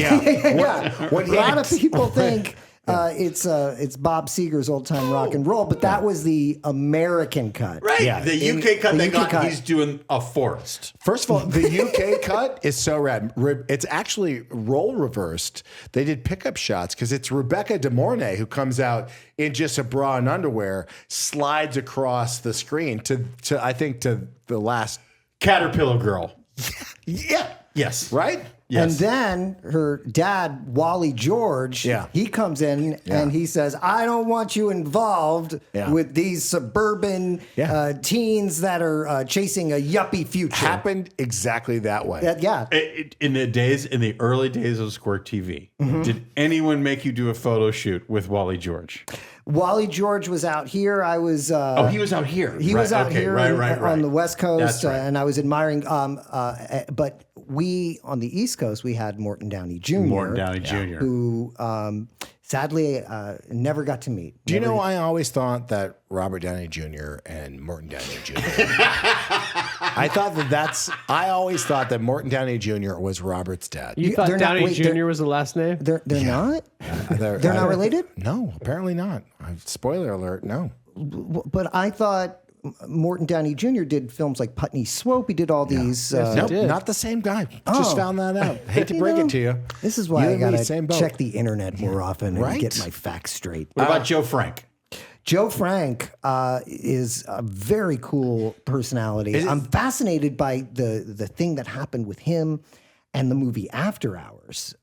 [SPEAKER 4] A lot of people think it's Bob Seger's old time rock and roll, but that was the American cut.
[SPEAKER 3] Right.
[SPEAKER 1] Yeah.
[SPEAKER 3] The UK cut
[SPEAKER 4] the
[SPEAKER 3] they
[SPEAKER 4] UK
[SPEAKER 3] got,
[SPEAKER 4] cut.
[SPEAKER 3] he's doing a forest.
[SPEAKER 1] First of all, the UK cut is so rad. It's actually role reversed. They did pickup shots because it's Rebecca De Mornay who comes out in just a bra and underwear, slides across the screen to I think to the last
[SPEAKER 3] Caterpillar Girl.
[SPEAKER 1] Yeah.
[SPEAKER 3] Yes.
[SPEAKER 1] Right?
[SPEAKER 3] Yes.
[SPEAKER 4] And then her dad, Wally George, he comes in and he says, I don't want you involved with these suburban teens that are chasing a yuppie future.
[SPEAKER 1] Happened exactly that way.
[SPEAKER 3] In the early days of Squirt TV, did anyone make you do a photo shoot with Wally George?
[SPEAKER 4] Wally George was out here. I was.
[SPEAKER 3] He was out here.
[SPEAKER 4] He was out here on the West Coast,
[SPEAKER 3] That's right.
[SPEAKER 4] and I was admiring. But we on the East Coast, we had Morton Downey Jr.
[SPEAKER 3] Morton Downey Jr.
[SPEAKER 4] who sadly never got to meet.
[SPEAKER 1] Do you know, I always thought that Robert Downey Jr. and Morton Downey Jr. I always thought that Morton Downey Jr. was Robert's dad.
[SPEAKER 2] You thought Downey Jr. was the last name?
[SPEAKER 4] They're not? They're not related?
[SPEAKER 1] No, apparently not. Spoiler alert, no.
[SPEAKER 4] But I thought Morton Downey Jr. did films like Putney Swope. He did all these.
[SPEAKER 1] Nope, not the same guy. Just found that out. Hate to break it to you.
[SPEAKER 4] This is why I
[SPEAKER 1] You and me,
[SPEAKER 4] gotta
[SPEAKER 1] same boat.
[SPEAKER 4] check the internet more often and
[SPEAKER 1] Right?
[SPEAKER 4] get my facts straight.
[SPEAKER 3] What about Joe Frank?
[SPEAKER 4] Joe Frank is a very cool personality. I'm fascinated by the thing that happened with him and the movie After Hours.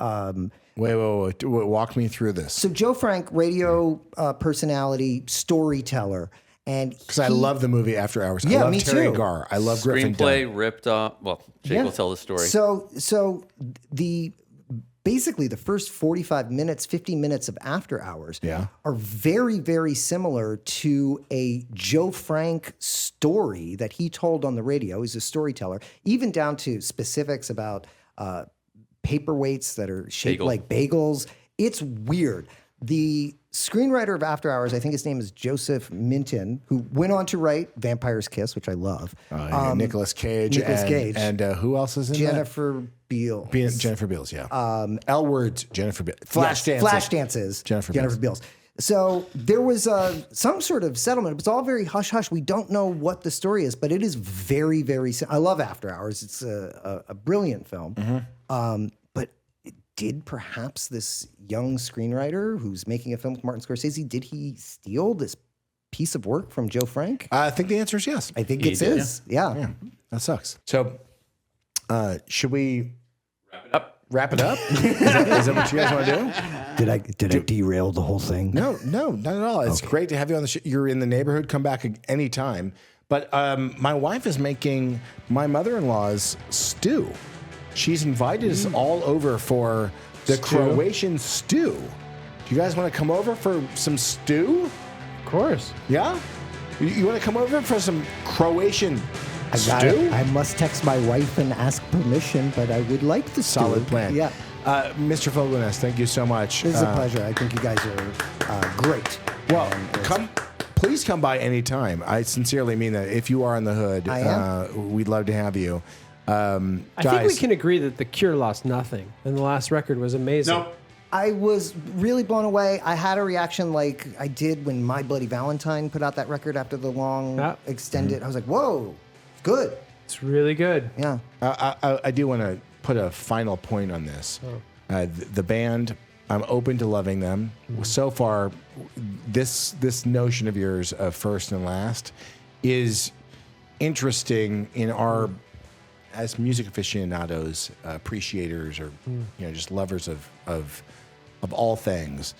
[SPEAKER 1] Wait. Walk me through this.
[SPEAKER 4] So Joe Frank, radio personality, storyteller. Because
[SPEAKER 1] I love the movie After Hours.
[SPEAKER 4] Yeah,
[SPEAKER 1] I love
[SPEAKER 4] me
[SPEAKER 1] Terry
[SPEAKER 4] too.
[SPEAKER 1] Garr. I love Griffin
[SPEAKER 6] Screenplay
[SPEAKER 1] Dunn.
[SPEAKER 6] ripped off. Well, Jake will tell the story.
[SPEAKER 4] So basically the first 45 minutes, 50 minutes of After Hours are very, very similar to a Joe Frank story that he told on the radio. He's a storyteller, even down to specifics about paperweights that are shaped like bagels. It's weird. The screenwriter of After Hours, I think his name is Joseph Minton, who went on to write Vampire's Kiss, which I love.
[SPEAKER 1] Nicolas Cage. And who else is in
[SPEAKER 4] Jennifer Beals.
[SPEAKER 1] Jennifer Beals, yeah. L Words, Jennifer Beals.
[SPEAKER 4] Flash Dances, Jennifer Beals. So there was some sort of settlement. It's all very hush-hush. We don't know what the story is, but it is very, very... I love After Hours. It's a brilliant film. But did perhaps this young screenwriter who's making a film with Martin Scorsese, did he steal this piece of work from Joe Frank?
[SPEAKER 1] I think the answer is yes.
[SPEAKER 4] I think it's his. Yeah.
[SPEAKER 1] That sucks. So should we... Wrap it up? Is that what you guys want to do?
[SPEAKER 4] Did I derail the whole thing?
[SPEAKER 1] No, not at all. It's great to have you on the show. You're in the neighborhood. Come back anytime. But my wife is making my mother-in-law's stew. She's invited us all over for the Croatian stew. Do you guys want to come over for some stew?
[SPEAKER 2] Of course.
[SPEAKER 1] Yeah? You want to come over for some Croatian stew?
[SPEAKER 4] I must text my wife and ask permission, but I would like the stew.
[SPEAKER 1] Solid plan.
[SPEAKER 4] Yeah.
[SPEAKER 1] Mr. Fogelnest, thank you so much.
[SPEAKER 4] This is a pleasure. I think you guys are great.
[SPEAKER 1] Well, please come by anytime. I sincerely mean that. If you are in the hood, we'd love to have you.
[SPEAKER 2] I think we can agree that The Cure lost nothing, and the last record was amazing.
[SPEAKER 3] No.
[SPEAKER 4] I was really blown away. I had a reaction like I did when My Bloody Valentine put out that record after the long extended. I was like, whoa, it's good.
[SPEAKER 2] It's really good.
[SPEAKER 4] Yeah.
[SPEAKER 1] I do want to put a final point on this. The band, I'm open to loving them. So far, this notion of yours of first and last is interesting in our, as music aficionados, appreciators, or just lovers of all things.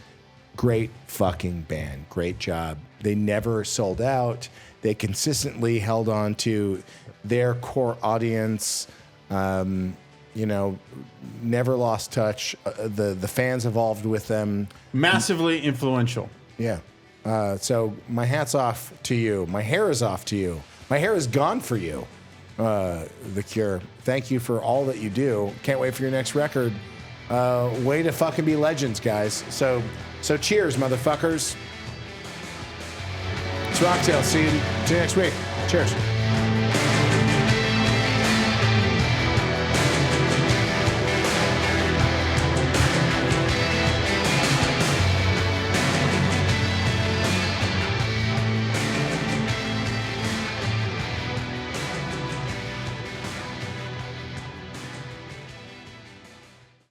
[SPEAKER 1] Great fucking band. Great job. They never sold out. They consistently held on to their core audience. Never lost touch. The fans evolved with them.
[SPEAKER 3] Massively influential.
[SPEAKER 1] Yeah. So my hat's off to you. My hair is off to you. My hair is gone for you. The Cure. Thank you for all that you do. Can't wait for your next record. Way to fucking be legends, guys. So cheers, motherfuckers. It's Rocktail. See you next week. Cheers.